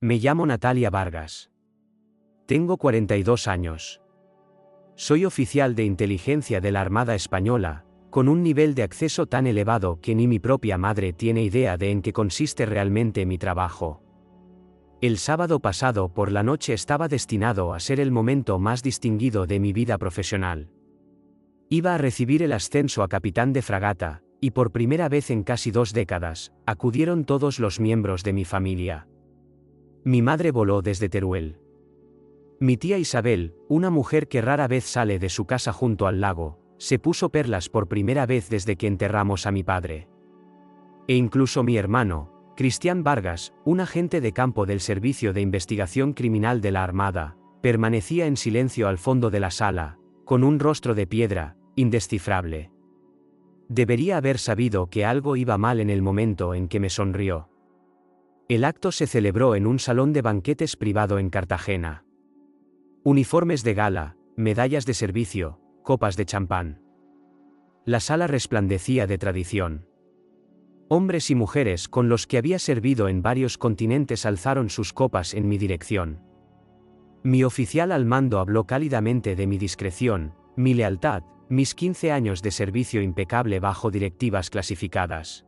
Me llamo Natalia Vargas. Tengo 42 años. Soy oficial de inteligencia de la Armada Española, con un nivel de acceso tan elevado que ni mi propia madre tiene idea de en qué consiste realmente mi trabajo. El sábado pasado por la noche estaba destinado a ser el momento más distinguido de mi vida profesional. Iba a recibir el ascenso a capitán de fragata, y por primera vez en casi 2 décadas, acudieron todos los miembros de mi familia. Mi madre voló desde Teruel. Mi tía Isabel, una mujer que rara vez sale de su casa junto al lago, se puso perlas por primera vez desde que enterramos a mi padre. E incluso mi hermano, Cristian Vargas, un agente de campo del Servicio de Investigación Criminal de la Armada, permanecía en silencio al fondo de la sala, con un rostro de piedra, indescifrable. Debería haber sabido que algo iba mal en el momento en que me sonrió. El acto se celebró en un salón de banquetes privado en Cartagena. Uniformes de gala, medallas de servicio, copas de champán. La sala resplandecía de tradición. Hombres y mujeres con los que había servido en varios continentes alzaron sus copas en mi dirección. Mi oficial al mando habló cálidamente de mi discreción, mi lealtad, mis 15 años de servicio impecable bajo directivas clasificadas.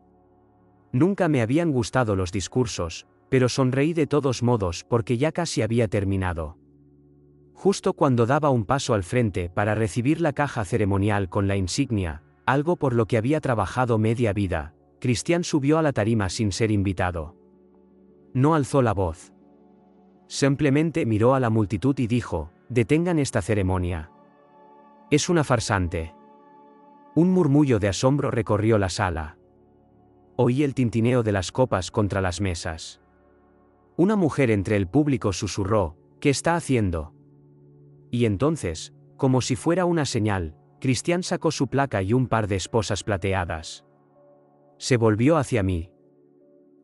Nunca me habían gustado los discursos, pero sonreí de todos modos porque ya casi había terminado. Justo cuando daba un paso al frente para recibir la caja ceremonial con la insignia, algo por lo que había trabajado media vida, Cristian subió a la tarima sin ser invitado. No alzó la voz. Simplemente miró a la multitud y dijo: «Detengan esta ceremonia. Es una farsante». Un murmullo de asombro recorrió la sala. Oí el tintineo de las copas contra las mesas. Una mujer entre el público susurró: «¿Qué está haciendo?». Y entonces, como si fuera una señal, Cristian sacó su placa y un par de esposas plateadas. Se volvió hacia mí.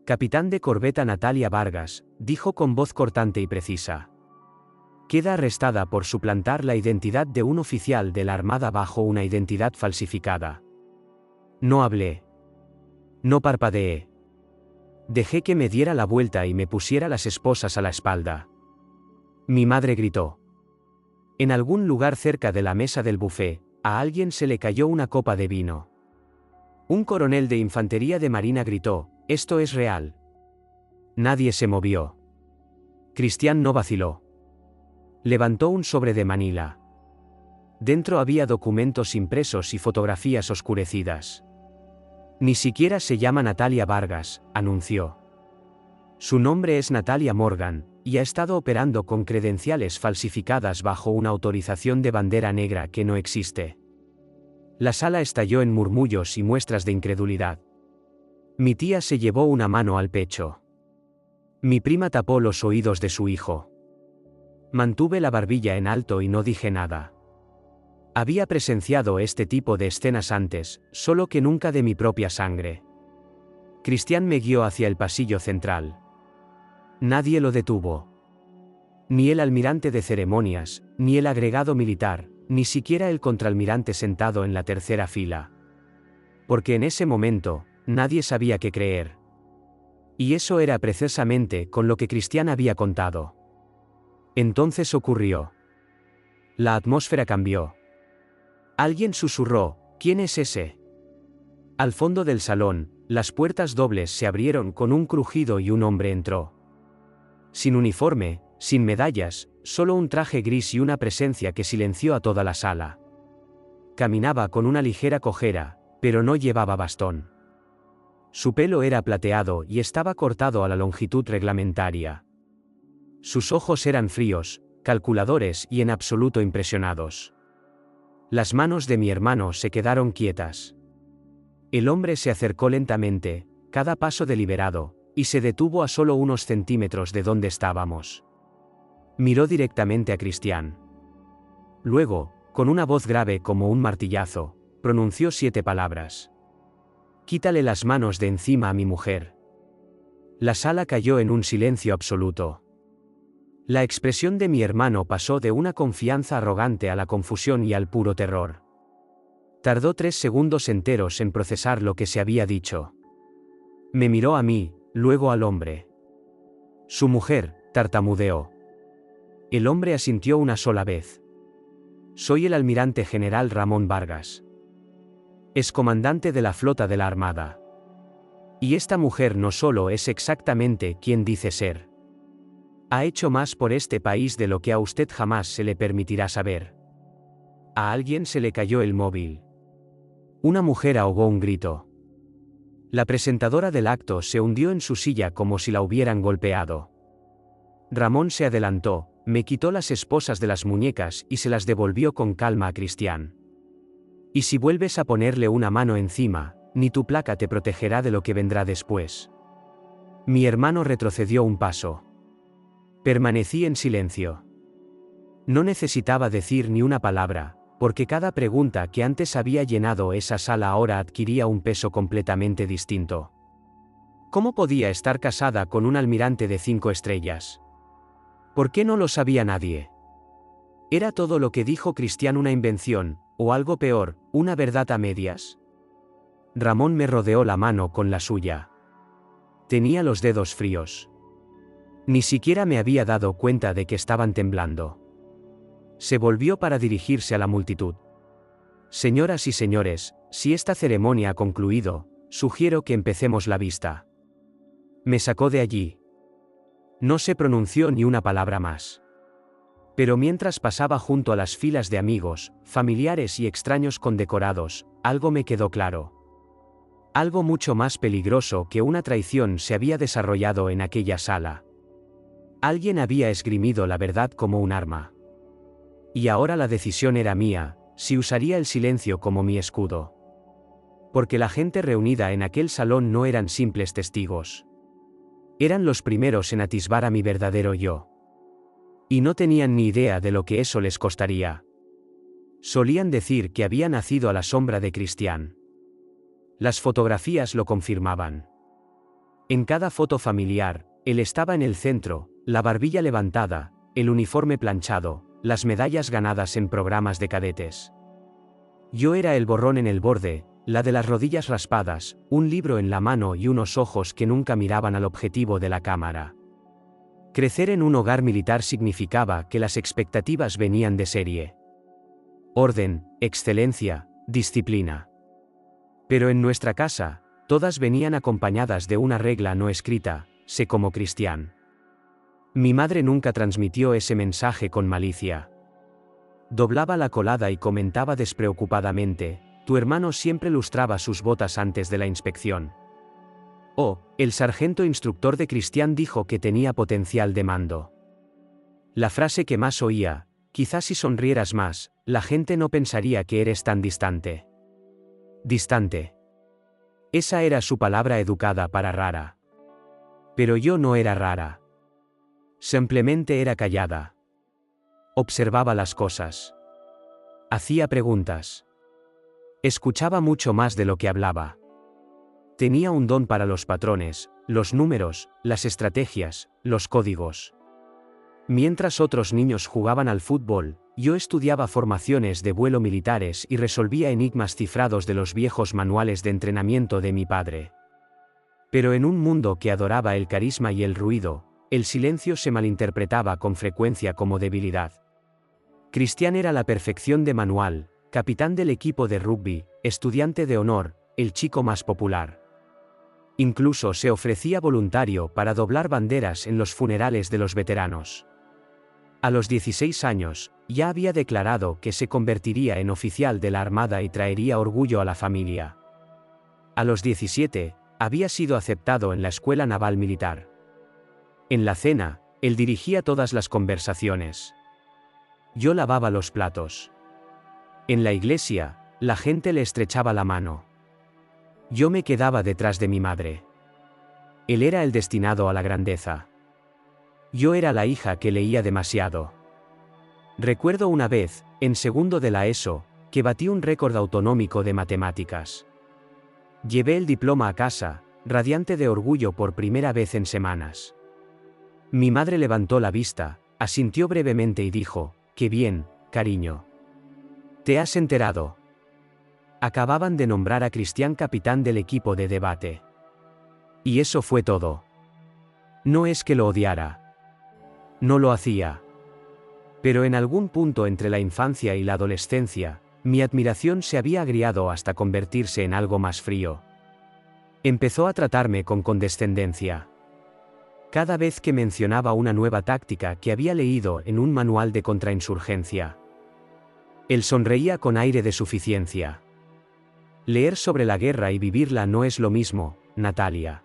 «Capitán de corbeta Natalia Vargas», dijo con voz cortante y precisa. «Queda arrestada por suplantar la identidad de un oficial de la Armada bajo una identidad falsificada». No hablé. No parpadeé. Dejé que me diera la vuelta y me pusiera las esposas a la espalda. Mi madre gritó. En algún lugar cerca de la mesa del buffet, a alguien se le cayó una copa de vino. Un coronel de infantería de marina gritó: «Esto es real». Nadie se movió. Cristian no vaciló. Levantó un sobre de Manila. Dentro había documentos impresos y fotografías oscurecidas. «Ni siquiera se llama Natalia Vargas», anunció. «Su nombre es Natalia Morgan, y ha estado operando con credenciales falsificadas bajo una autorización de bandera negra que no existe». La sala estalló en murmullos y muestras de incredulidad. Mi tía se llevó una mano al pecho. Mi prima tapó los oídos de su hijo. Mantuve la barbilla en alto y no dije nada. Había presenciado este tipo de escenas antes, solo que nunca de mi propia sangre. Cristian me guió hacia el pasillo central. Nadie lo detuvo. Ni el almirante de ceremonias, ni el agregado militar, ni siquiera el contraalmirante sentado en la tercera fila. Porque en ese momento, nadie sabía qué creer. Y eso era precisamente con lo que Cristian había contado. Entonces ocurrió. La atmósfera cambió. Alguien susurró: «¿Quién es ese?». Al fondo del salón, las puertas dobles se abrieron con un crujido y un hombre entró. Sin uniforme, sin medallas, solo un traje gris y una presencia que silenció a toda la sala. Caminaba con una ligera cojera, pero no llevaba bastón. Su pelo era plateado y estaba cortado a la longitud reglamentaria. Sus ojos eran fríos, calculadores y en absoluto impresionados. Las manos de mi hermano se quedaron quietas. El hombre se acercó lentamente, cada paso deliberado, y se detuvo a solo unos centímetros de donde estábamos. Miró directamente a Cristian. Luego, con una voz grave como un martillazo, pronunció 7 palabras. «Quítale las manos de encima a mi mujer». La sala cayó en un silencio absoluto. La expresión de mi hermano pasó de una confianza arrogante a la confusión y al puro terror. Tardó 3 segundos enteros en procesar lo que se había dicho. Me miró a mí, luego al hombre. Su mujer, tartamudeó. El hombre asintió una sola vez. Soy el almirante general Ramón Vargas. Excomandante de la flota de la Armada. Y esta mujer no solo es exactamente quien dice ser. Ha hecho más por este país de lo que a usted jamás se le permitirá saber. A alguien se le cayó el móvil. Una mujer ahogó un grito. La presentadora del acto se hundió en su silla como si la hubieran golpeado. Ramón se adelantó, me quitó las esposas de las muñecas y se las devolvió con calma a Cristián. Y si vuelves a ponerle una mano encima, ni tu placa te protegerá de lo que vendrá después. Mi hermano retrocedió un paso. Permanecí en silencio. No necesitaba decir ni una palabra, porque cada pregunta que antes había llenado esa sala ahora adquiría un peso completamente distinto. ¿Cómo podía estar casada con un almirante de 5 estrellas? ¿Por qué no lo sabía nadie? ¿Era todo lo que dijo Cristián una invención, o algo peor, una verdad a medias? Ramón me rodeó la mano con la suya. Tenía los dedos fríos. Ni siquiera me había dado cuenta de que estaban temblando. Se volvió para dirigirse a la multitud. Señoras y señores, si esta ceremonia ha concluido, sugiero que empecemos la vista. Me sacó de allí. No se pronunció ni una palabra más. Pero mientras pasaba junto a las filas de amigos, familiares y extraños condecorados, algo me quedó claro. Algo mucho más peligroso que una traición se había desarrollado en aquella sala. Alguien había esgrimido la verdad como un arma. Y ahora la decisión era mía, si usaría el silencio como mi escudo. Porque la gente reunida en aquel salón no eran simples testigos. Eran los primeros en atisbar a mi verdadero yo. Y no tenían ni idea de lo que eso les costaría. Solían decir que había nacido a la sombra de Cristián. Las fotografías lo confirmaban. En cada foto familiar, él estaba en el centro, la barbilla levantada, el uniforme planchado, las medallas ganadas en programas de cadetes. Yo era el borrón en el borde, la de las rodillas raspadas, un libro en la mano y unos ojos que nunca miraban al objetivo de la cámara. Crecer en un hogar militar significaba que las expectativas venían de serie. Orden, excelencia, disciplina. Pero en nuestra casa, todas venían acompañadas de una regla no escrita: sé como Cristián. Mi madre nunca transmitió ese mensaje con malicia. Doblaba la colada y comentaba despreocupadamente: tu hermano siempre lustraba sus botas antes de la inspección. Oh, el sargento instructor de Cristián dijo que tenía potencial de mando. La frase que más oía: quizás si sonrieras más, la gente no pensaría que eres tan distante. Distante. Esa era su palabra educada para rara. Pero yo no era rara. Simplemente era callada. Observaba las cosas. Hacía preguntas. Escuchaba mucho más de lo que hablaba. Tenía un don para los patrones, los números, las estrategias, los códigos. Mientras otros niños jugaban al fútbol, yo estudiaba formaciones de vuelo militares y resolvía enigmas cifrados de los viejos manuales de entrenamiento de mi padre. Pero en un mundo que adoraba el carisma y el ruido, el silencio se malinterpretaba con frecuencia como debilidad. Cristián era la perfección de manual, capitán del equipo de rugby, estudiante de honor, el chico más popular. Incluso se ofrecía voluntario para doblar banderas en los funerales de los veteranos. A los 16 años, ya había declarado que se convertiría en oficial de la Armada y traería orgullo a la familia. A los 17, había sido aceptado en la Escuela Naval Militar. En la cena, él dirigía todas las conversaciones. Yo lavaba los platos. En la iglesia, la gente le estrechaba la mano. Yo me quedaba detrás de mi madre. Él era el destinado a la grandeza. Yo era la hija que leía demasiado. Recuerdo una vez, en segundo de la ESO, que batí un récord autonómico de matemáticas. Llevé el diploma a casa, radiante de orgullo por primera vez en semanas. Mi madre levantó la vista, asintió brevemente y dijo: «Qué bien, cariño. ¿Te has enterado?» Acababan de nombrar a Cristián capitán del equipo de debate. Y eso fue todo. No es que lo odiara. No lo hacía. Pero en algún punto entre la infancia y la adolescencia, mi admiración se había agriado hasta convertirse en algo más frío. Empezó a tratarme con condescendencia. Cada vez que mencionaba una nueva táctica que había leído en un manual de contrainsurgencia. Él sonreía con aire de suficiencia. Leer sobre la guerra y vivirla no es lo mismo, Natalia.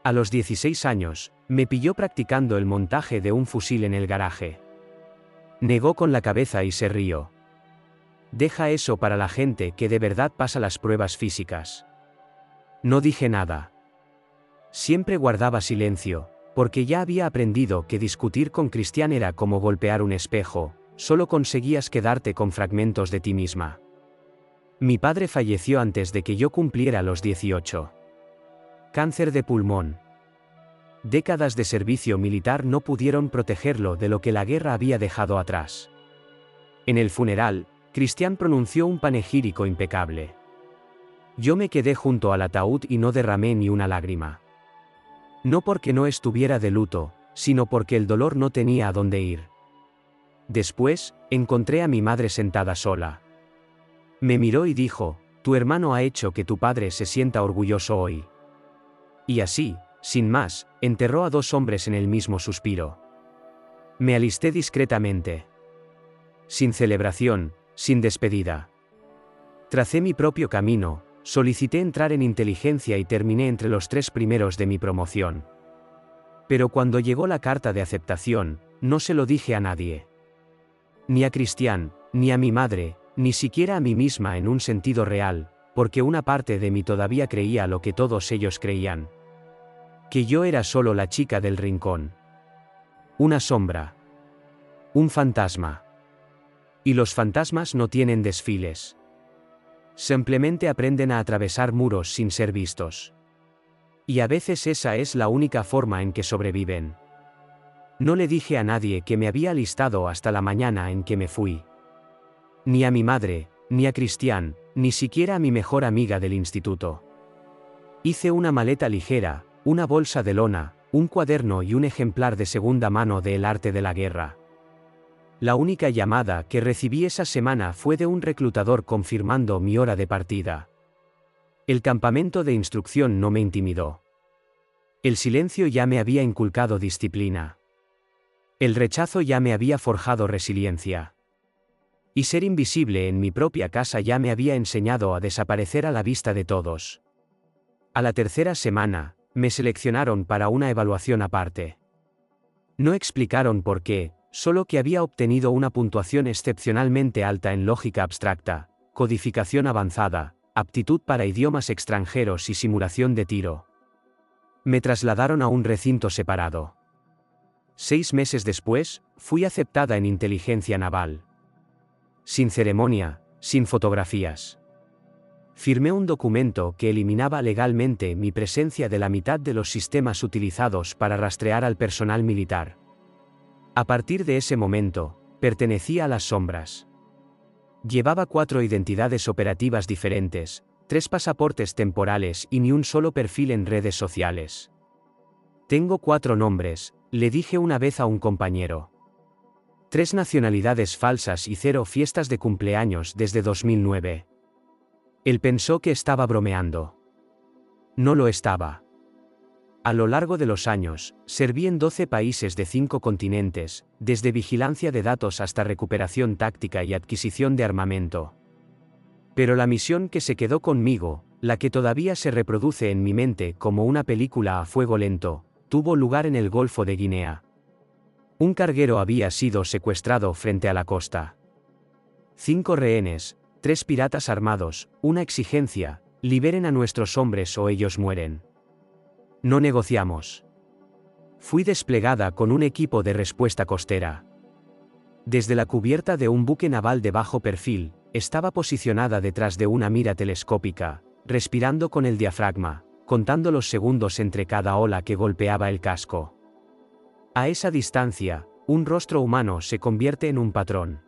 A los 16 años, me pilló practicando el montaje de un fusil en el garaje. Negó con la cabeza y se rió. Deja eso para la gente que de verdad pasa las pruebas físicas. No dije nada. Siempre guardaba silencio, porque ya había aprendido que discutir con Cristian era como golpear un espejo, solo conseguías quedarte con fragmentos de ti misma. Mi padre falleció antes de que yo cumpliera los 18. Cáncer de pulmón. Décadas de servicio militar no pudieron protegerlo de lo que la guerra había dejado atrás. En el funeral, Cristian pronunció un panegírico impecable. Yo me quedé junto al ataúd y no derramé ni una lágrima. No porque no estuviera de luto, sino porque el dolor no tenía a dónde ir. Después, encontré a mi madre sentada sola. Me miró y dijo, tu hermano ha hecho que tu padre se sienta orgulloso hoy. Y así, sin más, enterró a 2 hombres en el mismo suspiro. Me alisté discretamente. Sin celebración, sin despedida. Tracé mi propio camino, solicité entrar en inteligencia y terminé entre los 3 primeros de mi promoción. Pero cuando llegó la carta de aceptación, no se lo dije a nadie. Ni a Cristian, ni a mi madre, ni siquiera a mí misma en un sentido real, porque una parte de mí todavía creía lo que todos ellos creían. Que yo era solo la chica del rincón. Una sombra. Un fantasma. Y los fantasmas no tienen desfiles. Simplemente aprenden a atravesar muros sin ser vistos. Y a veces esa es la única forma en que sobreviven. No le dije a nadie que me había alistado hasta la mañana en que me fui. Ni a mi madre, ni a Cristian, ni siquiera a mi mejor amiga del instituto. Hice una maleta ligera, una bolsa de lona, un cuaderno y un ejemplar de segunda mano de El arte de la guerra. La única llamada que recibí esa semana fue de un reclutador confirmando mi hora de partida. El campamento de instrucción no me intimidó. El silencio ya me había inculcado disciplina. El rechazo ya me había forjado resiliencia. Y ser invisible en mi propia casa ya me había enseñado a desaparecer a la vista de todos. A la 3ª semana, me seleccionaron para una evaluación aparte. No explicaron por qué, solo que había obtenido una puntuación excepcionalmente alta en lógica abstracta, codificación avanzada, aptitud para idiomas extranjeros y simulación de tiro. Me trasladaron a un recinto separado. 6 meses después, fui aceptada en inteligencia naval. Sin ceremonia, sin fotografías. Firmé un documento que eliminaba legalmente mi presencia de la mitad de los sistemas utilizados para rastrear al personal militar. A partir de ese momento, pertenecía a las sombras. Llevaba 4 identidades operativas diferentes, 3 pasaportes temporales y ni un solo perfil en redes sociales. Tengo 4 nombres, le dije una vez a un compañero. 3 nacionalidades falsas y 0 fiestas de cumpleaños desde 2009. Él pensó que estaba bromeando. No lo estaba. A lo largo de los años, serví en 12 países de 5 continentes, desde vigilancia de datos hasta recuperación táctica y adquisición de armamento. Pero la misión que se quedó conmigo, la que todavía se reproduce en mi mente como una película a fuego lento, tuvo lugar en el Golfo de Guinea. Un carguero había sido secuestrado frente a la costa. 5 rehenes, 3 piratas armados, una exigencia: liberen a nuestros hombres o ellos mueren. No negociamos. Fui desplegada con un equipo de respuesta costera. Desde la cubierta de un buque naval de bajo perfil, estaba posicionada detrás de una mira telescópica, respirando con el diafragma, contando los segundos entre cada ola que golpeaba el casco. A esa distancia, un rostro humano se convierte en un patrón.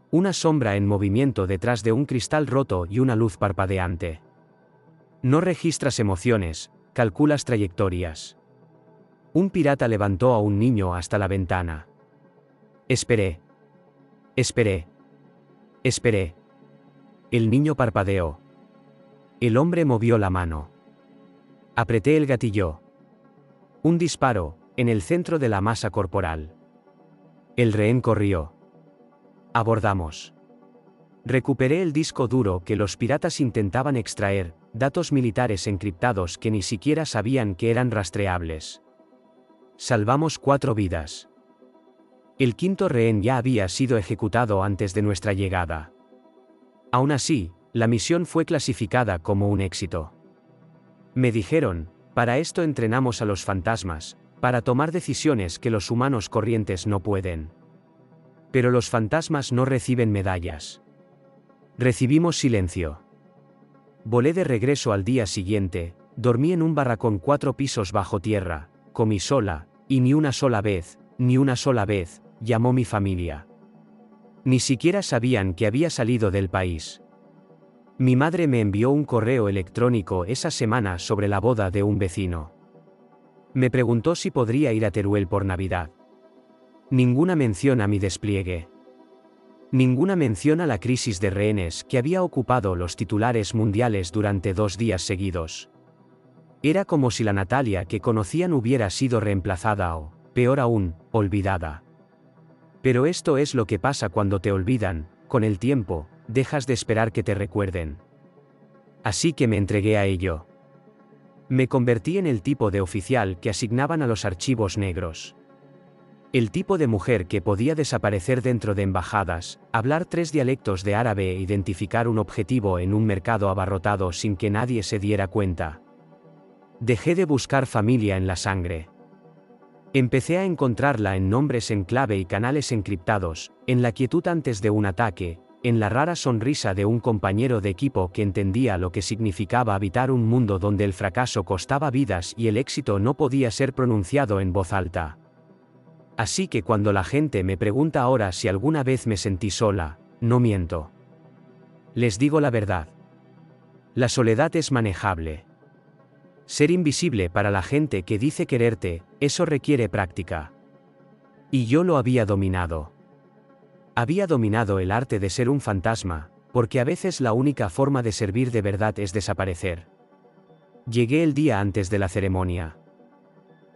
Una sombra en movimiento detrás de un cristal roto y una luz parpadeante. No registras emociones, calculas trayectorias. Un pirata levantó a un niño hasta la ventana. Esperé. Esperé. Esperé. El niño parpadeó. El hombre movió la mano. Apreté el gatillo. Un disparo, en el centro de la masa corporal. El rehén corrió. Abordamos. Recuperé el disco duro que los piratas intentaban extraer, datos militares encriptados que ni siquiera sabían que eran rastreables. Salvamos 4 vidas. El 5.º rehén ya había sido ejecutado antes de nuestra llegada. Aún así, la misión fue clasificada como un éxito. Me dijeron, para esto entrenamos a los fantasmas, para tomar decisiones que los humanos corrientes no pueden. Pero los fantasmas no reciben medallas. Recibimos silencio. Volé de regreso al día siguiente, dormí en un barracón 4 pisos bajo tierra, comí sola, y ni una sola vez, llamó mi familia. Ni siquiera sabían que había salido del país. Mi madre me envió un correo electrónico esa semana sobre la boda de un vecino. Me preguntó si podría ir a Teruel por Navidad. Ninguna mención a mi despliegue. Ninguna mención a la crisis de rehenes que había ocupado los titulares mundiales durante 2 días seguidos. Era como si la Natalia que conocían hubiera sido reemplazada o, peor aún, olvidada. Pero esto es lo que pasa cuando te olvidan, con el tiempo, dejas de esperar que te recuerden. Así que me entregué a ello. Me convertí en el tipo de oficial que asignaban a los archivos negros. El tipo de mujer que podía desaparecer dentro de embajadas, hablar 3 dialectos de árabe e identificar un objetivo en un mercado abarrotado sin que nadie se diera cuenta. Dejé de buscar familia en la sangre. Empecé a encontrarla en nombres en clave y canales encriptados, en la quietud antes de un ataque, en la rara sonrisa de un compañero de equipo que entendía lo que significaba habitar un mundo donde el fracaso costaba vidas y el éxito no podía ser pronunciado en voz alta. Así que cuando la gente me pregunta ahora si alguna vez me sentí sola, no miento. Les digo la verdad. La soledad es manejable. Ser invisible para la gente que dice quererte, eso requiere práctica. Y yo lo había dominado. Había dominado el arte de ser un fantasma, porque a veces la única forma de servir de verdad es desaparecer. Llegué el día antes de la ceremonia.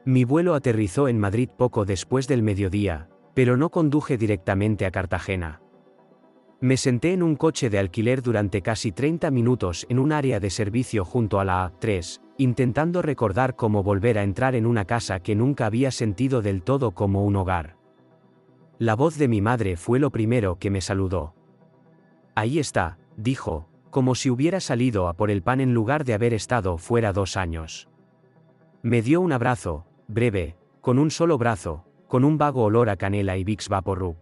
Mi vuelo aterrizó en Madrid poco después del mediodía, pero no conduje directamente a Cartagena. Me senté en un coche de alquiler durante casi 30 minutos en un área de servicio junto a la A3, intentando recordar cómo volver a entrar en una casa que nunca había sentido del todo como un hogar. La voz de mi madre fue lo primero que me saludó. Ahí está, dijo, como si hubiera salido a por el pan en lugar de haber estado fuera 2 años. Me dio un abrazo, breve, con un solo brazo, con un vago olor a canela y Vicks Vaporub.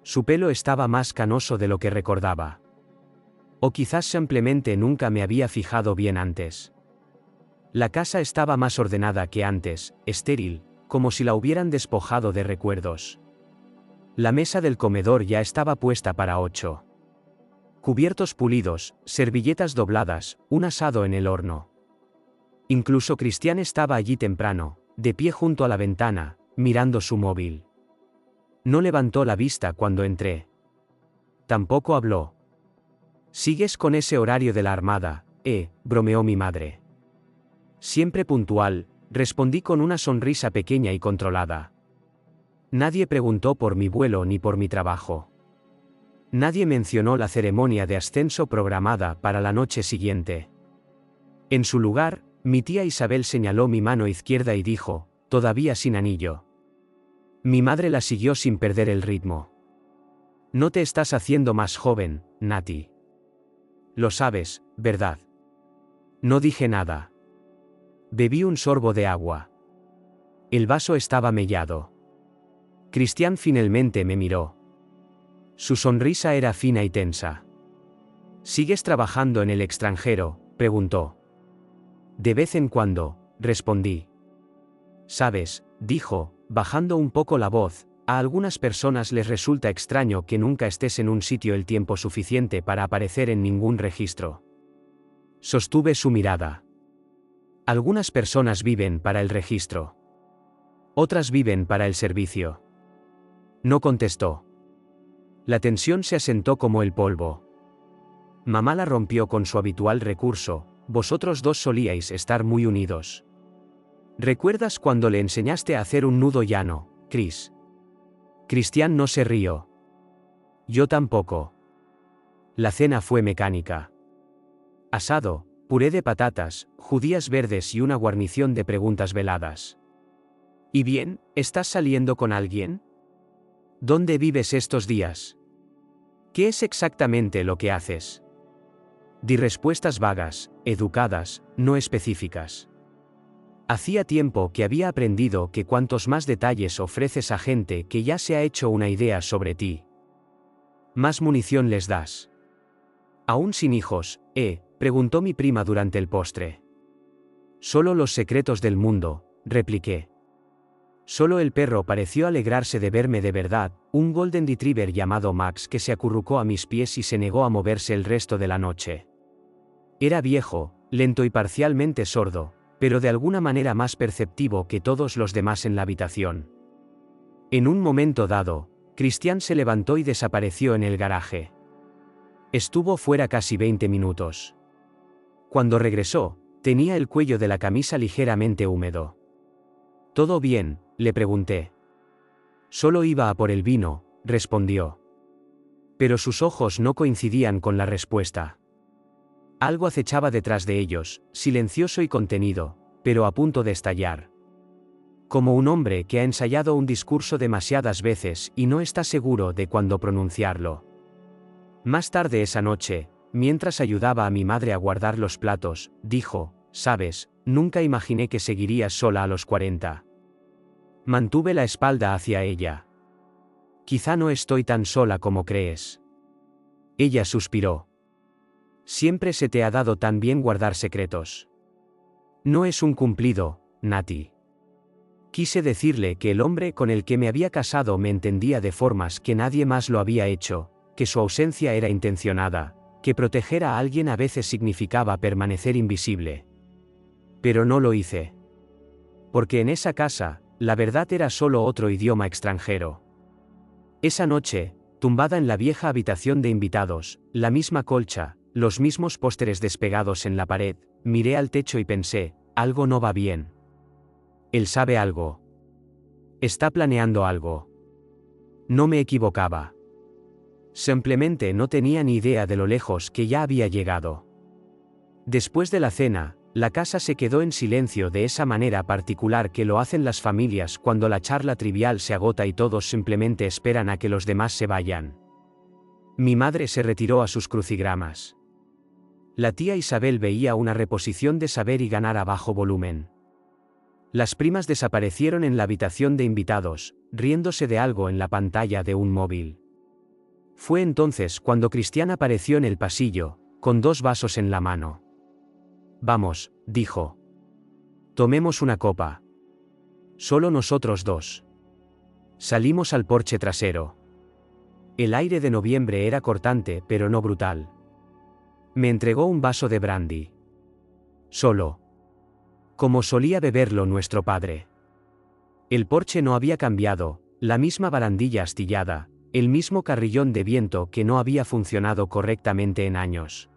Su pelo estaba más canoso de lo que recordaba. O quizás simplemente nunca me había fijado bien antes. La casa estaba más ordenada que antes, estéril, como si la hubieran despojado de recuerdos. La mesa del comedor ya estaba puesta para 8. Cubiertos pulidos, servilletas dobladas, un asado en el horno. Incluso Cristian estaba allí temprano, de pie junto a la ventana, mirando su móvil. No levantó la vista cuando entré. Tampoco habló. «¿Sigues con ese horario de la Armada?» bromeó mi madre. Siempre puntual, respondí con una sonrisa pequeña y controlada. Nadie preguntó por mi vuelo ni por mi trabajo. Nadie mencionó la ceremonia de ascenso programada para la noche siguiente. En su lugar, mi tía Isabel señaló mi mano izquierda y dijo, «Todavía sin anillo». Mi madre la siguió sin perder el ritmo. «No te estás haciendo más joven, Nati. Lo sabes, ¿verdad?» No dije nada. Bebí un sorbo de agua. El vaso estaba mellado. Cristian finalmente me miró. Su sonrisa era fina y tensa. «¿Sigues trabajando en el extranjero?», preguntó. «De vez en cuando», respondí. «Sabes», dijo, bajando un poco la voz, «a algunas personas les resulta extraño que nunca estés en un sitio el tiempo suficiente para aparecer en ningún registro». Sostuve su mirada. «Algunas personas viven para el registro. Otras viven para el servicio. No contestó. La tensión se asentó como el polvo. Mamá la rompió con su habitual recurso: vosotros dos solíais estar muy unidos. ¿Recuerdas cuando le enseñaste a hacer un nudo llano, Chris? Cristian no se rió. Yo tampoco. La cena fue mecánica. Asado, puré de patatas, judías verdes y una guarnición de preguntas veladas. ¿Y bien, estás saliendo con alguien? ¿Dónde vives estos días? ¿Qué es exactamente lo que haces? Di respuestas vagas, educadas, no específicas. Hacía tiempo que había aprendido que cuantos más detalles ofreces a gente que ya se ha hecho una idea sobre ti, más munición les das. Aún sin hijos, preguntó mi prima durante el postre. Solo los secretos del mundo, repliqué. Solo el perro pareció alegrarse de verme de verdad, un golden retriever llamado Max que se acurrucó a mis pies y se negó a moverse el resto de la noche. Era viejo, lento y parcialmente sordo, pero de alguna manera más perceptivo que todos los demás en la habitación. En un momento dado, Cristian se levantó y desapareció en el garaje. Estuvo fuera casi 20 minutos. Cuando regresó, tenía el cuello de la camisa ligeramente húmedo. ¿Todo bien?, le pregunté. Solo iba a por el vino, respondió. Pero sus ojos no coincidían con la respuesta. Algo acechaba detrás de ellos, silencioso y contenido, pero a punto de estallar. Como un hombre que ha ensayado un discurso demasiadas veces y no está seguro de cuándo pronunciarlo. Más tarde esa noche, mientras ayudaba a mi madre a guardar los platos, dijo: «Sabes, nunca imaginé que seguirías sola a los 40». Mantuve la espalda hacia ella. «Quizá no estoy tan sola como crees». Ella suspiró. «Siempre se te ha dado tan bien guardar secretos». «No es un cumplido, Nati». Quise decirle que el hombre con el que me había casado me entendía de formas que nadie más lo había hecho, que su ausencia era intencionada, que proteger a alguien a veces significaba permanecer invisible. Pero no lo hice. Porque en esa casa, la verdad era solo otro idioma extranjero. Esa noche, tumbada en la vieja habitación de invitados, la misma colcha, los mismos pósteres despegados en la pared, miré al techo y pensé: algo no va bien. Él sabe algo. Está planeando algo. No me equivocaba. Simplemente no tenía ni idea de lo lejos que ya había llegado. Después de la cena, la casa se quedó en silencio de esa manera particular que lo hacen las familias cuando la charla trivial se agota y todos simplemente esperan a que los demás se vayan. Mi madre se retiró a sus crucigramas. La tía Isabel veía una reposición de Saber y Ganar a bajo volumen. Las primas desaparecieron en la habitación de invitados, riéndose de algo en la pantalla de un móvil. Fue entonces cuando Cristian apareció en el pasillo, con 2 vasos en la mano. «Vamos», dijo. «Tomemos una copa. Solo nosotros dos». Salimos al porche trasero. El aire de noviembre era cortante pero no brutal. Me entregó un vaso de brandy. Solo. Como solía beberlo nuestro padre. El porche no había cambiado, la misma barandilla astillada, el mismo carrillón de viento que no había funcionado correctamente en años.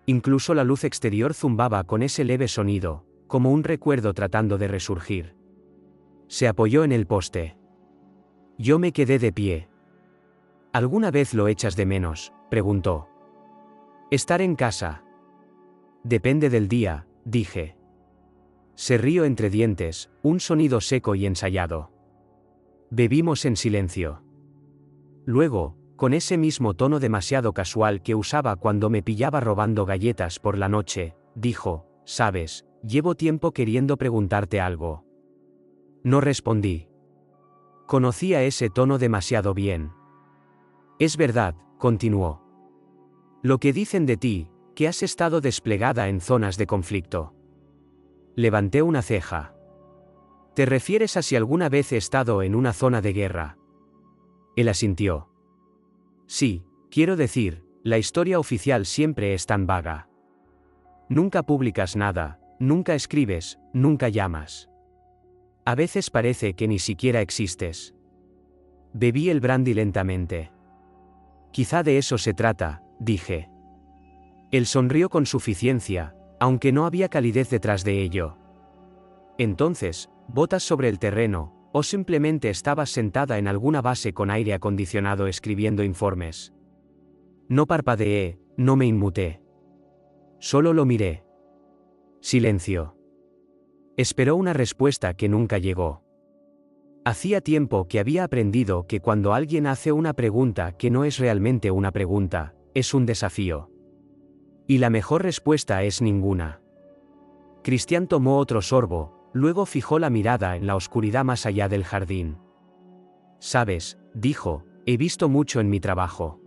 Incluso la luz exterior zumbaba con ese leve sonido, como un recuerdo tratando de resurgir. Se apoyó en el poste. Yo me quedé de pie. «¿Alguna vez lo echas de menos?», preguntó. «Estar en casa». «Depende del día», dije. Se rió entre dientes, un sonido seco y ensayado. Bebimos en silencio. Luego, con ese mismo tono demasiado casual que usaba cuando me pillaba robando galletas por la noche, dijo: «Sabes, llevo tiempo queriendo preguntarte algo». No respondí. Conocía ese tono demasiado bien. «Es verdad», continuó. «Lo que dicen de ti, que has estado desplegada en zonas de conflicto». Levanté una ceja. «¿Te refieres a si alguna vez he estado en una zona de guerra?» Él asintió. «Sí, quiero decir, la historia oficial siempre es tan vaga. Nunca publicas nada, nunca escribes, nunca llamas». A veces parece que ni siquiera existes. Bebí el brandy lentamente. Quizá de eso se trata, dije. Él sonrió con suficiencia, aunque no había calidez detrás de ello. Entonces, ¿botas sobre el terreno, o simplemente estabas sentada en alguna base con aire acondicionado escribiendo informes? No parpadeé, no me inmuté. Solo lo miré. Silencio. Esperó una respuesta que nunca llegó. Hacía tiempo que había aprendido que cuando alguien hace una pregunta que no es realmente una pregunta, es un desafío. Y la mejor respuesta es ninguna. Cristian tomó otro sorbo, luego fijó la mirada en la oscuridad más allá del jardín. Sabes, dijo, he visto mucho en mi trabajo.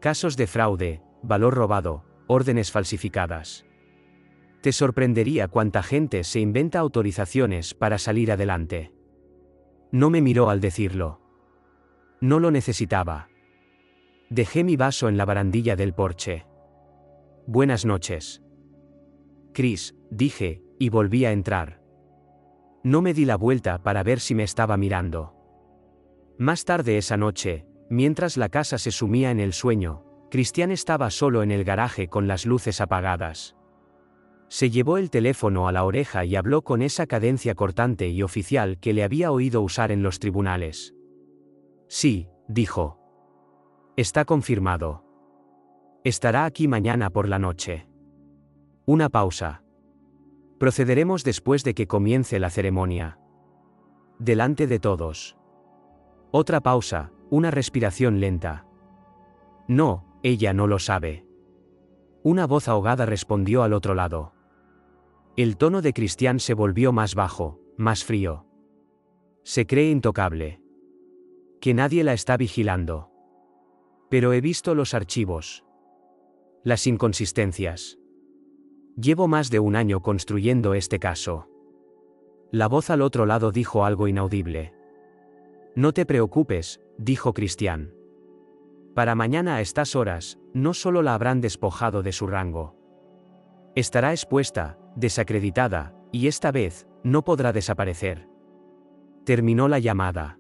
Casos de fraude, valor robado, órdenes falsificadas. Te sorprendería cuánta gente se inventa autorizaciones para salir adelante. No me miró al decirlo. No lo necesitaba. Dejé mi vaso en la barandilla del porche. Buenas noches. Chris, dije, y volví a entrar. No me di la vuelta para ver si me estaba mirando. Más tarde esa noche, mientras la casa se sumía en el sueño, Cristian estaba solo en el garaje con las luces apagadas. Se llevó el teléfono a la oreja y habló con esa cadencia cortante y oficial que le había oído usar en los tribunales. Sí, dijo. Está confirmado. Estará aquí mañana por la noche. Una pausa. Procederemos después de que comience la ceremonia. Delante de todos. Otra pausa, una respiración lenta. No, ella no lo sabe. Una voz ahogada respondió al otro lado. El tono de Cristian se volvió más bajo, más frío. Se cree intocable. Que nadie la está vigilando. Pero he visto los archivos. Las inconsistencias. Llevo más de un año construyendo este caso. La voz al otro lado dijo algo inaudible. No te preocupes, dijo Cristian. Para mañana a estas horas, no solo la habrán despojado de su rango. Estará expuesta, desacreditada, y esta vez, no podrá desaparecer. Terminó la llamada.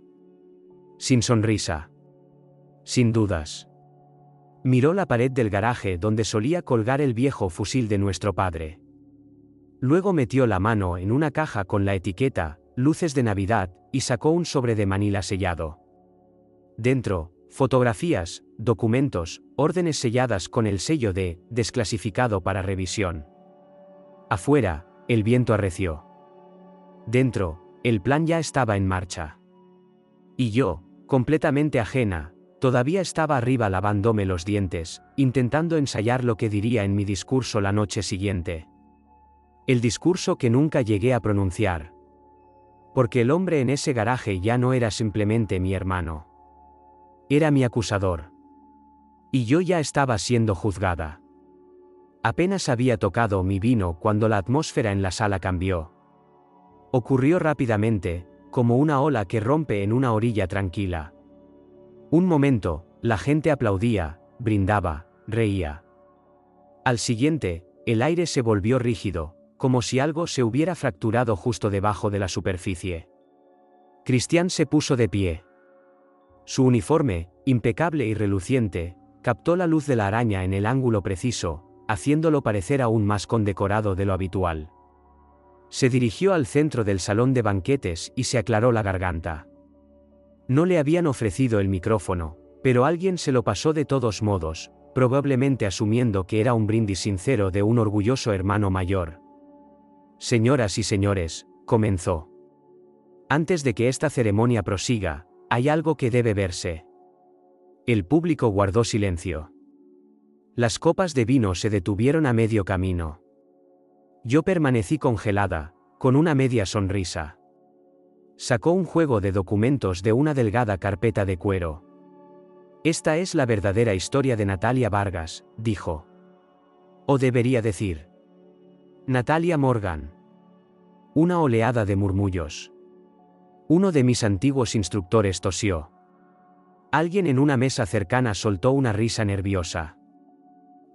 Sin sonrisa. Sin dudas. Miró la pared del garaje donde solía colgar el viejo fusil de nuestro padre. Luego metió la mano en una caja con la etiqueta, luces de Navidad, y sacó un sobre de manila sellado. Dentro, fotografías, documentos, órdenes selladas con el sello de desclasificado para revisión. Afuera, el viento arreció. Dentro, el plan ya estaba en marcha. Y yo, completamente ajena, todavía estaba arriba lavándome los dientes, intentando ensayar lo que diría en mi discurso la noche siguiente. El discurso que nunca llegué a pronunciar. Porque el hombre en ese garaje ya no era simplemente mi hermano. Era mi acusador. Y yo ya estaba siendo juzgada. Apenas había tocado mi vino cuando la atmósfera en la sala cambió. Ocurrió rápidamente, como una ola que rompe en una orilla tranquila. Un momento, la gente aplaudía, brindaba, reía. Al siguiente, el aire se volvió rígido, como si algo se hubiera fracturado justo debajo de la superficie. Cristian se puso de pie. Su uniforme, impecable y reluciente, captó la luz de la araña en el ángulo preciso, haciéndolo parecer aún más condecorado de lo habitual. Se dirigió al centro del salón de banquetes y se aclaró la garganta. No le habían ofrecido el micrófono, pero alguien se lo pasó de todos modos, probablemente asumiendo que era un brindis sincero de un orgulloso hermano mayor. Señoras y señores, comenzó. Antes de que esta ceremonia prosiga, hay algo que debe verse. El público guardó silencio. Las copas de vino se detuvieron a medio camino. Yo permanecí congelada, con una media sonrisa. Sacó un juego de documentos de una delgada carpeta de cuero. Esta es la verdadera historia de Natalia Vargas, dijo. O debería decir. Natalia Morgan. Una oleada de murmullos. Uno de mis antiguos instructores tosió. Alguien en una mesa cercana soltó una risa nerviosa.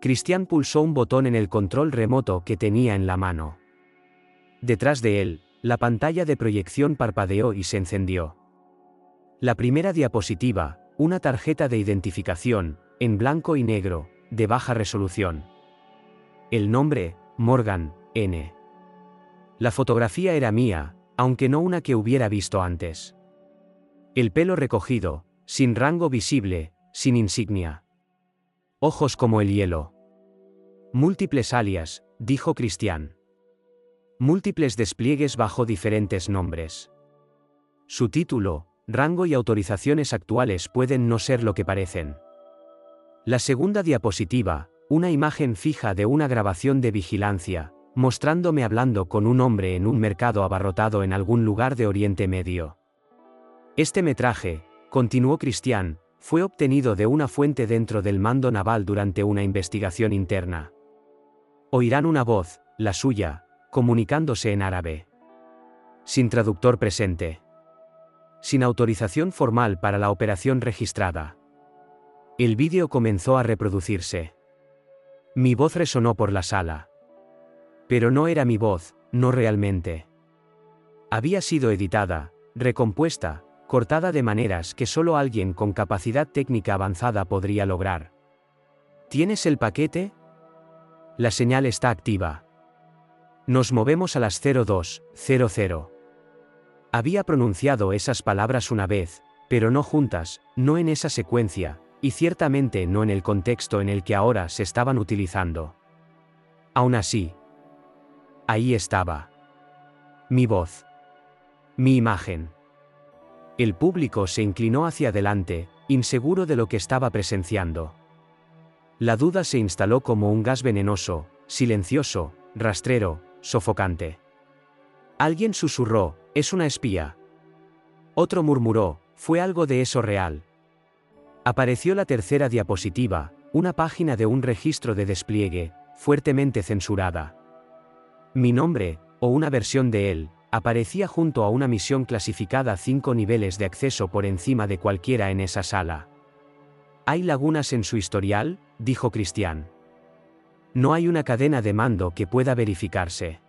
Cristian pulsó un botón en el control remoto que tenía en la mano. Detrás de él, la pantalla de proyección parpadeó y se encendió. La primera diapositiva, una tarjeta de identificación, en blanco y negro, de baja resolución. El nombre, Morgan, N. La fotografía era mía, aunque no una que hubiera visto antes. El pelo recogido, sin rango visible, sin insignia. Ojos como el hielo. Múltiples alias, dijo Cristian. Múltiples despliegues bajo diferentes nombres. Su título, rango y autorizaciones actuales pueden no ser lo que parecen. La segunda diapositiva, una imagen fija de una grabación de vigilancia, mostrándome hablando con un hombre en un mercado abarrotado en algún lugar de Oriente Medio. Este metraje, continuó Cristian, fue obtenido de una fuente dentro del mando naval durante una investigación interna. Oirán una voz, la suya, comunicándose en árabe. Sin traductor presente. Sin autorización formal para la operación registrada. El vídeo comenzó a reproducirse. Mi voz resonó por la sala. Pero no era mi voz, no realmente. Había sido editada, recompuesta, cortada de maneras que solo alguien con capacidad técnica avanzada podría lograr. ¿Tienes el paquete? La señal está activa. Nos movemos a las 02:00. Había pronunciado esas palabras una vez, pero no juntas, no en esa secuencia, y ciertamente no en el contexto en el que ahora se estaban utilizando. Aún así, ahí estaba. Mi voz. Mi imagen. El público se inclinó hacia adelante, inseguro de lo que estaba presenciando. La duda se instaló como un gas venenoso, silencioso, rastrero, sofocante. Alguien susurró, es una espía. Otro murmuró, fue algo de eso real. Apareció la tercera diapositiva, una página de un registro de despliegue, fuertemente censurada. Mi nombre, o una versión de él, aparecía junto a una misión clasificada 5 niveles de acceso por encima de cualquiera en esa sala. ¿Hay lagunas en su historial?, dijo Cristian. No hay una cadena de mando que pueda verificarse.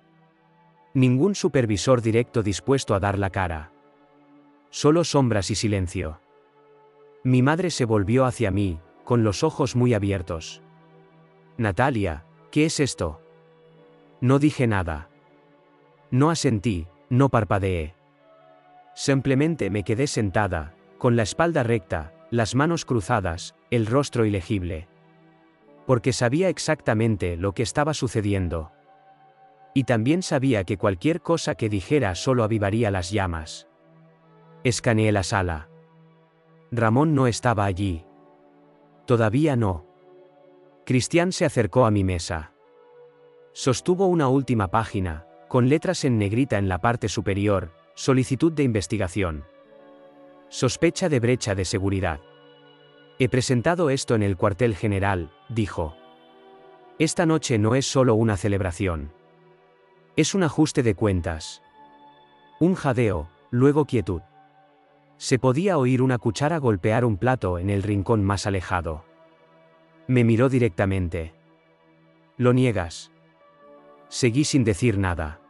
Ningún supervisor directo dispuesto a dar la cara. Solo sombras y silencio. Mi madre se volvió hacia mí, con los ojos muy abiertos. Natalia, ¿qué es esto? No dije nada. No asentí, no parpadeé. Simplemente me quedé sentada, con la espalda recta, las manos cruzadas, el rostro ilegible. Porque sabía exactamente lo que estaba sucediendo. Y también sabía que cualquier cosa que dijera solo avivaría las llamas. Escaneé la sala. Ramón no estaba allí. Todavía no. Cristian se acercó a mi mesa. Sostuvo una última página, con letras en negrita en la parte superior, solicitud de investigación. Sospecha de brecha de seguridad. He presentado esto en el cuartel general, dijo. Esta noche no es solo una celebración. Es un ajuste de cuentas. Un jadeo, luego quietud. Se podía oír una cuchara golpear un plato en el rincón más alejado. Me miró directamente. ¿Lo niegas? Seguí sin decir nada.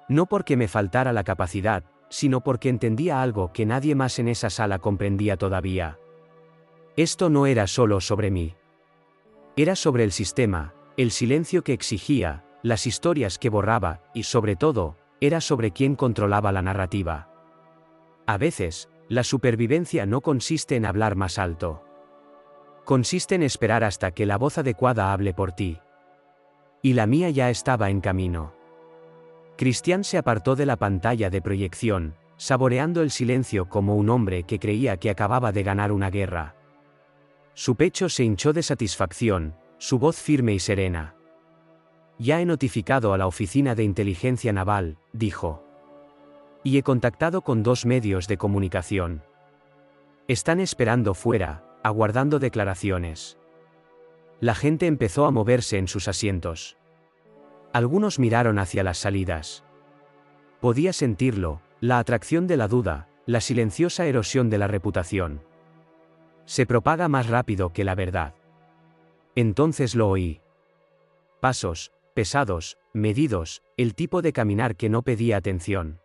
No porque me faltara la capacidad, sino porque entendía algo que nadie más en esa sala comprendía todavía. Esto no era solo sobre mí. Era sobre el sistema, el silencio que exigía, las historias que borraba, y sobre todo, era sobre quién controlaba la narrativa. A veces, la supervivencia no consiste en hablar más alto. Consiste en esperar hasta que la voz adecuada hable por ti. Y la mía ya estaba en camino. Cristian se apartó de la pantalla de proyección, saboreando el silencio como un hombre que creía que acababa de ganar una guerra. Su pecho se hinchó de satisfacción, su voz firme y serena. Ya he notificado a la Oficina de Inteligencia Naval, dijo. Y he contactado con 2 medios de comunicación. Están esperando fuera, aguardando declaraciones. La gente empezó a moverse en sus asientos. Algunos miraron hacia las salidas. Podía sentirlo, la atracción de la duda, la silenciosa erosión de la reputación. Se propaga más rápido que la verdad. Entonces lo oí. Pasos, pesados, medidos, el tipo de caminar que no pedía atención.